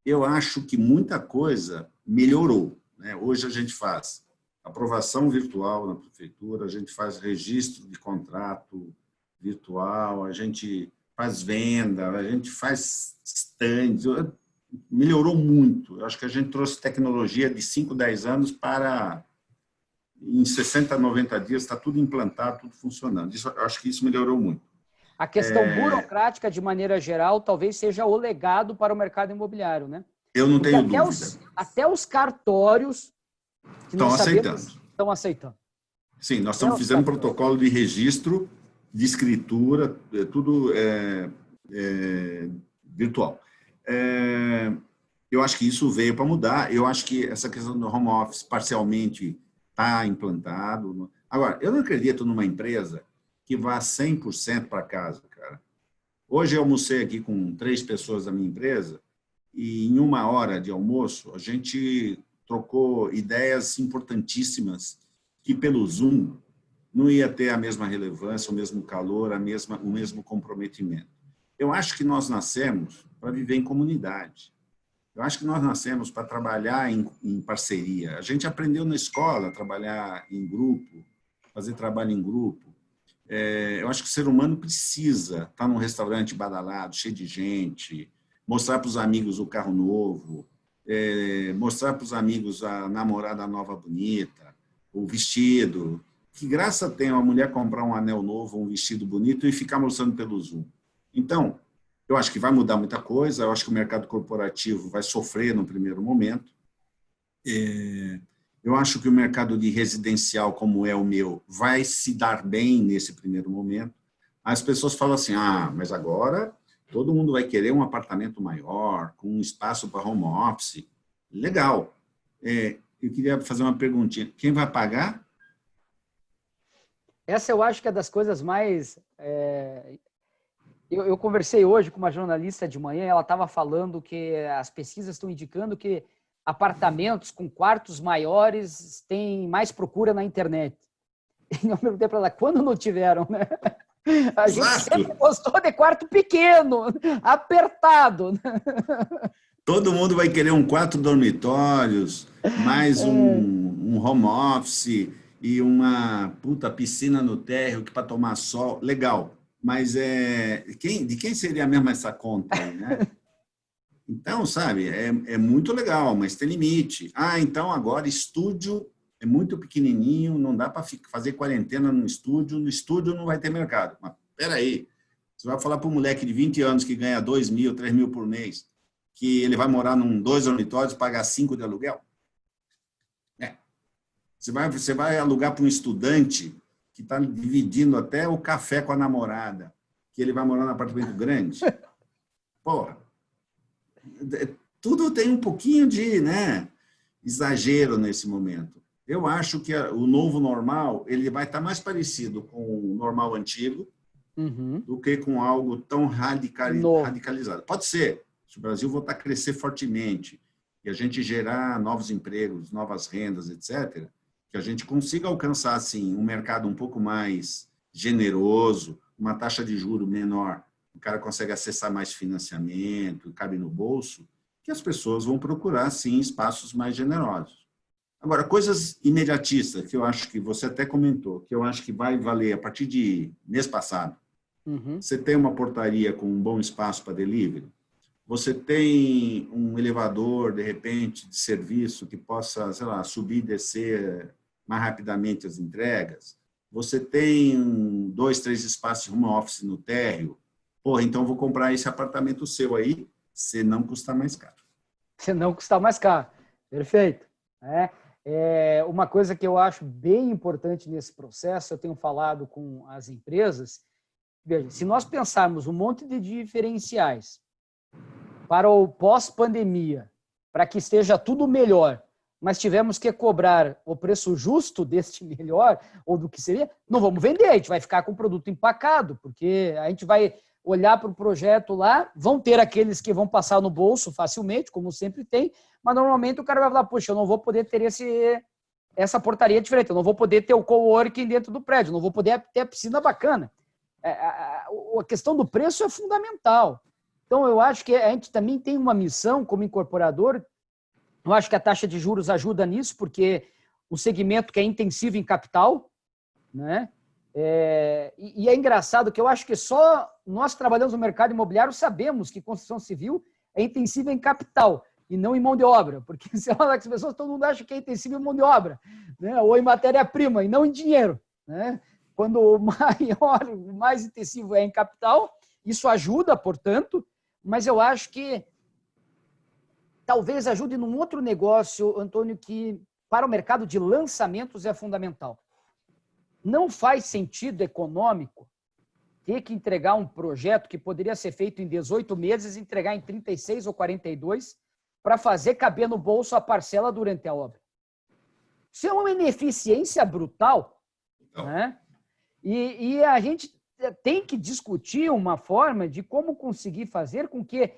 Eu acho que muita coisa melhorou, né? Hoje a gente faz aprovação virtual na prefeitura, a gente faz registro de contrato virtual, a gente faz venda, a gente faz stands. Melhorou muito. Eu acho que a gente trouxe tecnologia de 5, 10 anos para, em 60, 90 dias, está tudo implantado, tudo funcionando. Eu acho que isso melhorou muito. A questão burocrática, de maneira geral, talvez seja o legado para o mercado imobiliário, né? Eu não Porque tenho dúvida. Até os cartórios que Estão nós sabemos aceitando. estão aceitando. Sim, nós estamos fazendo um protocolo de registro, de escritura, tudo virtual. Eu acho que isso veio para mudar. Eu acho que essa questão do home office parcialmente está implantado. Agora, eu não acredito numa empresa que vá 100% para casa, cara. Hoje eu almocei aqui com 3 pessoas da minha empresa e em 1 hora de almoço a gente trocou ideias importantíssimas que pelo Zoom não ia ter a mesma relevância, o mesmo calor, o mesmo comprometimento. Eu acho que nós nascemos para viver em comunidade. Eu acho que nós nascemos para trabalhar em parceria. A gente aprendeu na escola a trabalhar em grupo, fazer trabalho em grupo. Eu acho que o ser humano precisa estar num restaurante badalado, cheio de gente, mostrar para os amigos o carro novo, mostrar para os amigos a namorada nova bonita, o vestido. Que graça tem uma mulher comprar um anel novo, um vestido bonito e ficar mostrando pelo Zoom? Então, eu acho que vai mudar muita coisa, eu acho que o mercado corporativo vai sofrer no primeiro momento. Eu acho que o mercado de residencial, como é o meu, vai se dar bem nesse primeiro momento. As pessoas falam assim, mas agora todo mundo vai querer um apartamento maior, com um espaço para home office. Legal. Eu queria fazer uma perguntinha. Quem vai pagar? Essa eu acho que é das coisas mais... Eu conversei hoje com uma jornalista de manhã, ela estava falando que as pesquisas estão indicando que apartamentos com quartos maiores têm mais procura na internet. E eu perguntei para ela, quando não tiveram, né? A gente sempre gostou de quarto pequeno, apertado. Todo mundo vai querer um 4 dormitórios, mais um home office e uma piscina no térreo que para tomar sol. Legal. Mas de quem seria mesmo essa conta aí, né? Então, sabe, é muito legal, mas tem limite. Então agora estúdio é muito pequenininho, não dá para fazer quarentena no estúdio não vai ter mercado. Mas espera aí, você vai falar para um moleque de 20 anos que ganha 2 mil, 3 mil por mês, que ele vai morar num 2 dormitórios, pagar 5 de aluguel? Você vai alugar para um estudante que está dividindo até o café com a namorada, que ele vai morar num apartamento grande? Porra, tudo tem um pouquinho de exagero nesse momento. Eu acho que o novo normal ele vai estar mais parecido com o normal antigo do que com algo tão radicalizado. Pode ser, se o Brasil voltar a crescer fortemente e a gente gerar novos empregos, novas rendas, etc., que a gente consiga alcançar assim, um mercado um pouco mais generoso, uma taxa de juro menor, o cara consegue acessar mais financiamento, cabe no bolso, que as pessoas vão procurar, sim, espaços mais generosos. Agora, coisas imediatistas, que eu acho que você até comentou, que eu acho que vai valer a partir de mês passado. Você tem uma portaria com um bom espaço para delivery? Você tem um elevador, de repente, de serviço que possa, sei lá, subir e descer mais rapidamente as entregas? Você tem 2, 3 espaços de home office no térreo? Porra, então vou comprar esse apartamento seu aí, se não custar mais caro. Se não custar mais caro. Perfeito. Uma coisa que eu acho bem importante nesse processo, eu tenho falado com as empresas, veja, se nós pensarmos um monte de diferenciais para o pós-pandemia, para que esteja tudo melhor, mas tivemos que cobrar o preço justo deste melhor, ou do que seria, não vamos vender, a gente vai ficar com o produto empacado, porque a gente vai olhar para o projeto lá, vão ter aqueles que vão passar no bolso facilmente, como sempre tem, mas normalmente o cara vai falar, poxa, eu não vou poder ter essa portaria diferente, eu não vou poder ter o coworking dentro do prédio, eu não vou poder ter a piscina bacana. A questão do preço é fundamental. Então, eu acho que a gente também tem uma missão como incorporador. Eu acho que a taxa de juros ajuda nisso, porque o segmento que é intensivo em capital, né? E é engraçado que eu acho que só nós trabalhamos no mercado imobiliário sabemos que construção civil é intensiva em capital e não em mão de obra, porque se olha que as pessoas, todo mundo acha que é intensivo em mão de obra, né? Ou em matéria-prima e não em dinheiro, né? Quando o mais intensivo é em capital, isso ajuda, portanto, mas eu acho que talvez ajude num outro negócio, Antônio, que para o mercado de lançamentos é fundamental. Não faz sentido econômico ter que entregar um projeto que poderia ser feito em 18 meses, entregar em 36 ou 42, para fazer caber no bolso a parcela durante a obra. Isso é uma ineficiência brutal, né? E a gente tem que discutir uma forma de como conseguir fazer com que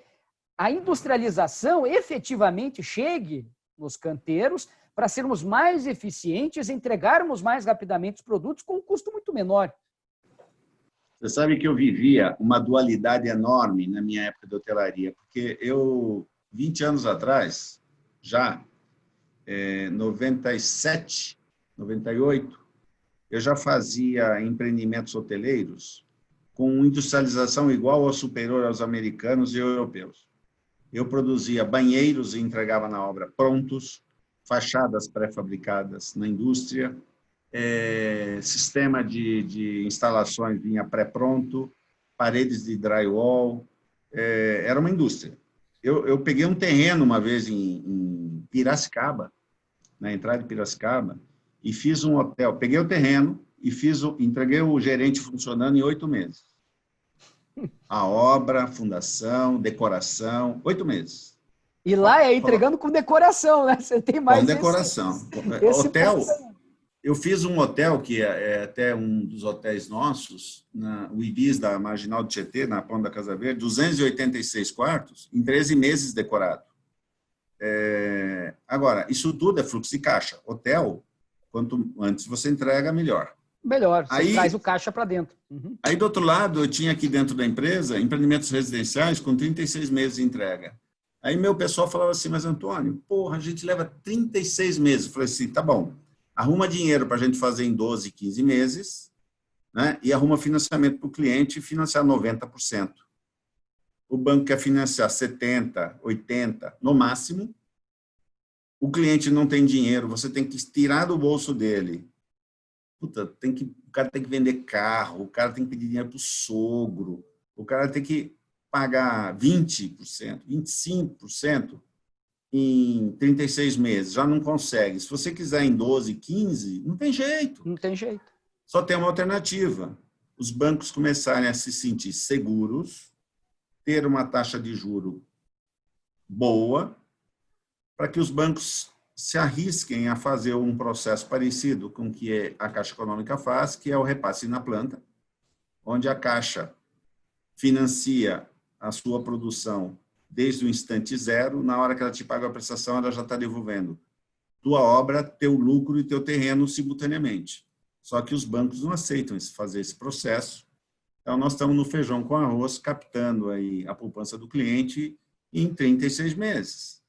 a industrialização efetivamente chegue nos canteiros para sermos mais eficientes, entregarmos mais rapidamente os produtos com um custo muito menor. Você sabe que eu vivia uma dualidade enorme na minha época de hotelaria, porque eu, 20 anos atrás, já, 97, 98, eu já fazia empreendimentos hoteleiros com industrialização igual ou superior aos americanos e europeus. Eu produzia banheiros e entregava na obra prontos, fachadas pré-fabricadas na indústria, sistema de instalações vinha pré-pronto, paredes de drywall, era uma indústria. Eu peguei um terreno uma vez em Piracicaba, na entrada de Piracicaba, e fiz um hotel. Peguei o terreno e entreguei o gerente funcionando em 8 meses. A obra, fundação, decoração, 8 meses. E lá é entregando com decoração, né? Você tem mais com decoração. Hotel, eu fiz um hotel que é até um dos hotéis nossos, o Ibis da Marginal do Tietê, na Ponta da Casa Verde, 286 quartos, em 13 meses decorado. Agora, isso tudo é fluxo de caixa. Hotel, quanto antes você entrega, melhor. Melhor, você traz o caixa para dentro. Uhum. Aí, do outro lado, eu tinha aqui dentro da empresa empreendimentos residenciais com 36 meses de entrega. Aí meu pessoal falava assim, mas Antônio, porra, a gente leva 36 meses. Eu falei assim, tá bom, arruma dinheiro para a gente fazer em 12, 15 meses, né? E arruma financiamento para o cliente e financiar 90%. O banco quer financiar 70%, 80%, no máximo. O cliente não tem dinheiro, você tem que tirar do bolso dele. Puta, o cara tem que vender carro, o cara tem que pedir dinheiro para o sogro, o cara tem que pagar 20%, 25% em 36 meses, já não consegue. Se você quiser em 12, 15, não tem jeito. Não tem jeito. Só tem uma alternativa. Os bancos começarem a se sentir seguros, ter uma taxa de juro boa, para que os bancos se arrisquem a fazer um processo parecido com o que a Caixa Econômica faz, que é o repasse na planta, onde a Caixa financia a sua produção desde o instante zero, na hora que ela te paga a prestação, ela já está devolvendo tua obra, teu lucro e teu terreno simultaneamente. Só que os bancos não aceitam fazer esse processo. Então, nós estamos no feijão com arroz, captando aí a poupança do cliente em 36 meses.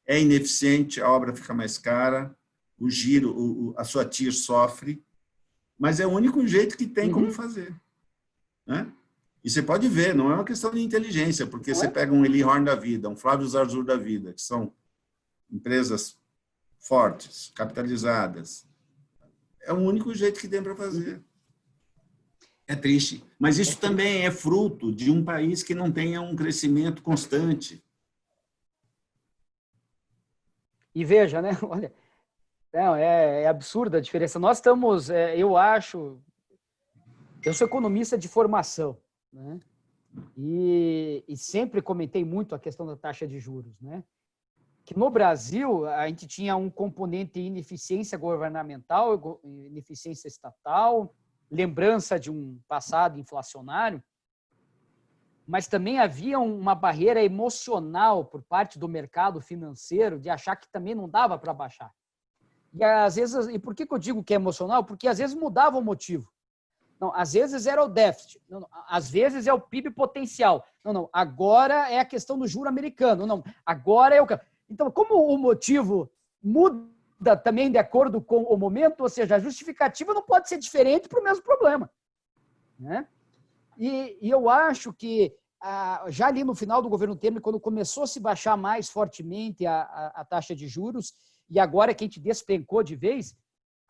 É ineficiente, a obra fica mais cara, o giro, a sua TIR sofre, mas é o único jeito que tem como fazer, né? E você pode ver, não é uma questão de inteligência, porque você pega um Eli Horn da vida, um Flávio Zarzur da vida, que são empresas fortes, capitalizadas. É o único jeito que tem para fazer. É triste. Mas isso também é fruto de um país que não tenha um crescimento constante. E veja, né? Olha, não, é absurda a diferença. Nós estamos, eu acho, eu sou economista de formação, né? E sempre comentei muito a questão da taxa de juros, né? Que no Brasil a gente tinha um componente de ineficiência governamental, ineficiência estatal, lembrança de um passado inflacionário, mas também havia uma barreira emocional por parte do mercado financeiro de achar que também não dava para baixar. E às vezes, e por que eu digo que é emocional? Porque às vezes mudava o motivo. Não, às vezes era o déficit. Não, às vezes é o PIB potencial. Não, agora é a questão do juro americano. Não, agora é o... Então, como o motivo muda também de acordo com o momento, ou seja, a justificativa não pode ser diferente para o mesmo problema, né? E eu acho que já ali no final do governo Temer, quando começou a se baixar mais fortemente a taxa de juros, e agora que a gente despencou de vez,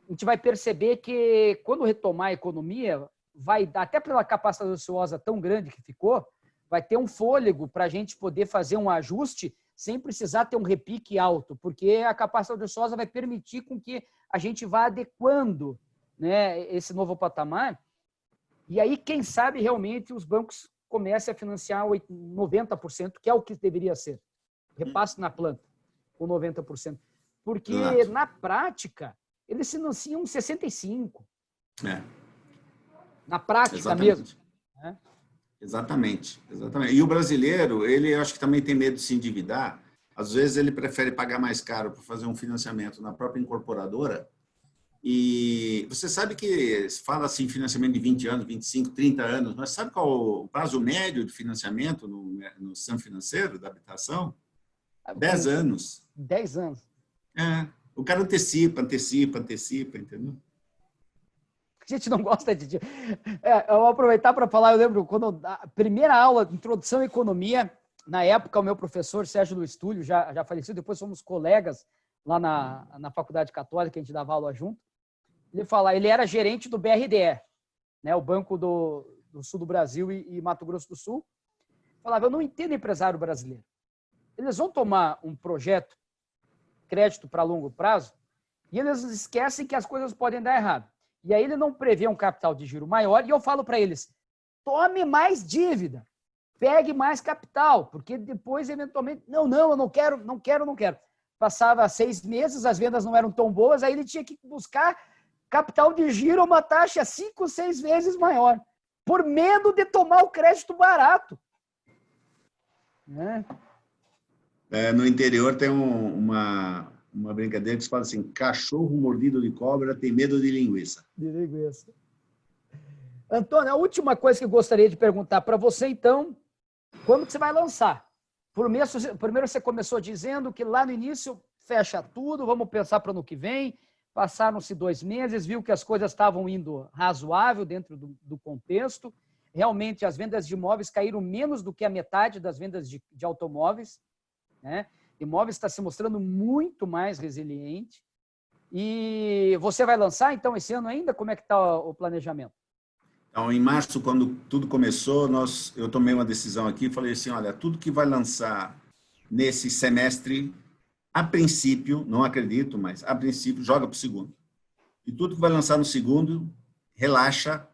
a gente vai perceber que quando retomar a economia, vai dar, até pela capacidade ociosa tão grande que ficou, vai ter um fôlego para a gente poder fazer um ajuste sem precisar ter um repique alto, porque a capacidade ociosa vai permitir com que a gente vá adequando, né, esse novo patamar. E aí, quem sabe, realmente, os bancos comecem a financiar 90%, que é o que deveria ser. Repasse na planta, com 90%. Porque, na prática, eles financiam 65%. Na prática. Exatamente. Mesmo. Né? Exatamente. E o brasileiro, ele acho que também tem medo de se endividar. Às vezes, ele prefere pagar mais caro para fazer um financiamento na própria incorporadora. E você sabe que se fala assim, financiamento de 20 anos, 25, 30 anos, mas sabe qual o prazo médio de financiamento no sistema financeiro da habitação? 10 anos. 10 anos. O cara antecipa, entendeu? A gente não gosta de... eu vou aproveitar para falar, eu lembro, quando a primeira aula de introdução à economia, na época, o meu professor, Sérgio Luiz Túlio, já falecido, depois fomos colegas lá na Faculdade Católica, a gente dava aula junto. Ele era gerente do BRDE, né, o Banco do Sul do Brasil e Mato Grosso do Sul. Falava, eu não entendo empresário brasileiro. Eles vão tomar um projeto, crédito para longo prazo, e eles esquecem que as coisas podem dar errado. E aí ele não prevê um capital de giro maior, e eu falo para eles, tome mais dívida, pegue mais capital, porque depois, eventualmente, não, eu não quero. Passava 6 meses, as vendas não eram tão boas, aí ele tinha que buscar capital de giro a uma taxa 5, 6 vezes maior, por medo de tomar o crédito barato. Né? No interior tem uma brincadeira que se fala assim, cachorro mordido de cobra tem medo de linguiça. Antônio, a última coisa que eu gostaria de perguntar para você, então, quando que você vai lançar? Primeiro você começou dizendo que lá no início fecha tudo, vamos pensar para o ano que vem, passaram-se 2 meses, viu que as coisas estavam indo razoável dentro do contexto, realmente as vendas de imóveis caíram menos do que a metade das vendas de automóveis, né? Imóveis está se mostrando muito mais resiliente. E você vai lançar, então, esse ano ainda? Como é que está o planejamento? Então, em março, quando tudo começou, eu tomei uma decisão aqui, falei assim, olha, tudo que vai lançar nesse semestre, a princípio, não acredito, mas a princípio, joga para o segundo. E tudo que vai lançar no segundo, relaxa,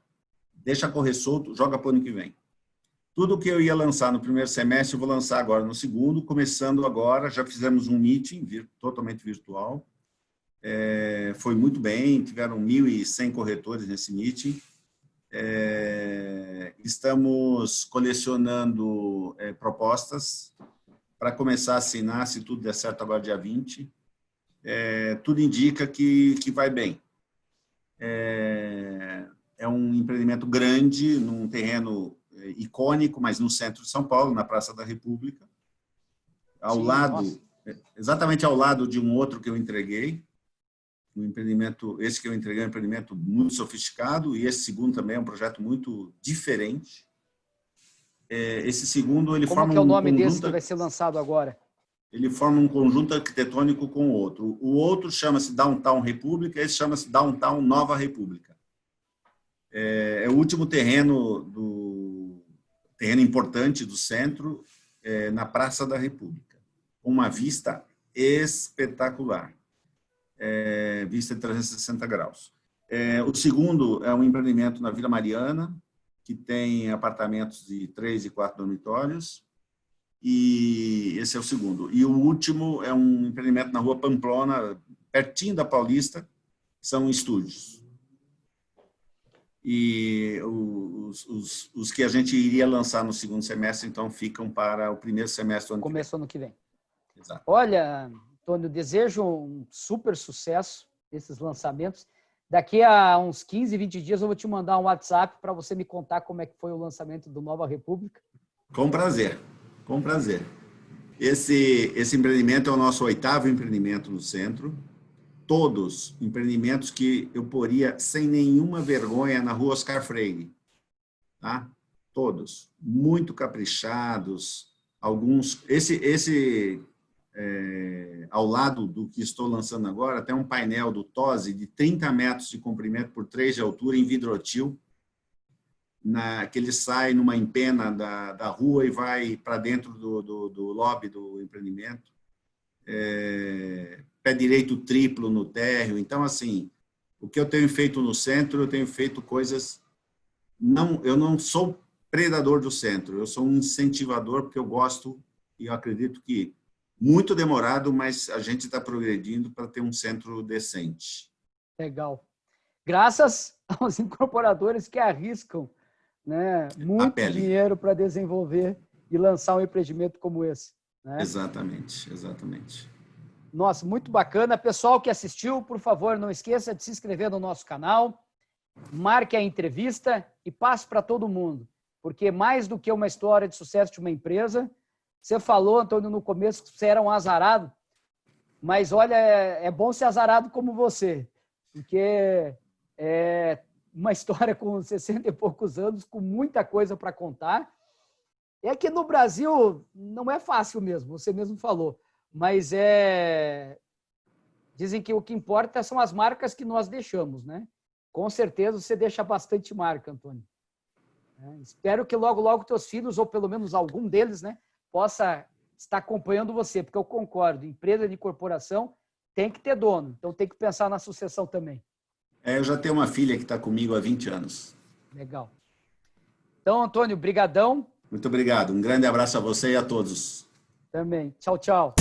deixa correr solto, joga para o ano que vem. Tudo que eu ia lançar no primeiro semestre, eu vou lançar agora no segundo, começando agora, já fizemos um meeting totalmente virtual, foi muito bem, tiveram 1.100 corretores nesse meeting, estamos colecionando propostas para começar a assinar, se tudo der certo agora dia 20, tudo indica que vai bem. É um empreendimento grande, num terreno icônico, mas no centro de São Paulo, na Praça da República. ao lado, exatamente ao lado de um outro que eu entreguei. Um empreendimento, esse que eu entreguei é um empreendimento muito sofisticado e esse segundo também é um projeto muito diferente. Esse segundo, ele forma Como que é o nome desse conjunto, que vai ser lançado agora? ele forma um conjunto arquitetônico com o outro. O outro chama-se Downtown República, esse chama-se Downtown Nova República. É o último terreno importante do centro, na Praça da República. Uma vista espetacular. Vista de 360 graus. O segundo é um empreendimento na Vila Mariana, que tem apartamentos de 3 e 4 dormitórios, e esse é o segundo. E o último é um empreendimento na Rua Pamplona, pertinho da Paulista, são estúdios. E os que a gente iria lançar no segundo semestre, então, ficam para o primeiro semestre do ano que vem. Começo ano que vem. Exato. Olha, Antônio, desejo um super sucesso nesses lançamentos. Daqui a uns 15, 20 dias eu vou te mandar um WhatsApp para você me contar como é que foi o lançamento do Nova República. Com prazer, com prazer. Esse empreendimento é o nosso 8º empreendimento no centro. Todos empreendimentos que eu poria sem nenhuma vergonha na Rua Oscar Freire. Tá? Todos. Muito caprichados. Alguns... ao lado do que estou lançando agora, tem um painel do TOSI de 30 metros de comprimento por 3 de altura em vidrotil, que ele sai numa empena da rua e vai para dentro do lobby do empreendimento. Pé direito triplo no térreo. Então, assim, o que eu tenho feito no centro, eu tenho feito coisas... eu não sou predador do centro, eu sou um incentivador, porque eu gosto e eu acredito que muito demorado, mas a gente está progredindo para ter um centro decente. Legal. Graças aos incorporadores que arriscam, né, muito dinheiro para desenvolver e lançar um empreendimento como esse. Né? Exatamente, exatamente. Nossa, muito bacana. Pessoal que assistiu, por favor, não esqueça de se inscrever no nosso canal, marque a entrevista e passe para todo mundo, porque mais do que uma história de sucesso de uma empresa, você falou, Antônio, no começo que você era um azarado, mas olha, é bom ser azarado como você, porque é uma história com 60 e poucos anos, com muita coisa para contar. É que no Brasil não é fácil mesmo, você mesmo falou, mas dizem que o que importa são as marcas que nós deixamos, né? Com certeza você deixa bastante marca, Antônio. Espero que logo, logo teus filhos, ou pelo menos algum deles, né, possa estar acompanhando você, porque eu concordo, empresa de corporação tem que ter dono, então tem que pensar na sucessão também. Eu já tenho uma filha que está comigo há 20 anos. Legal. Então, Antônio, brigadão. Muito obrigado. Um grande abraço a você e a todos. Também. Tchau, tchau.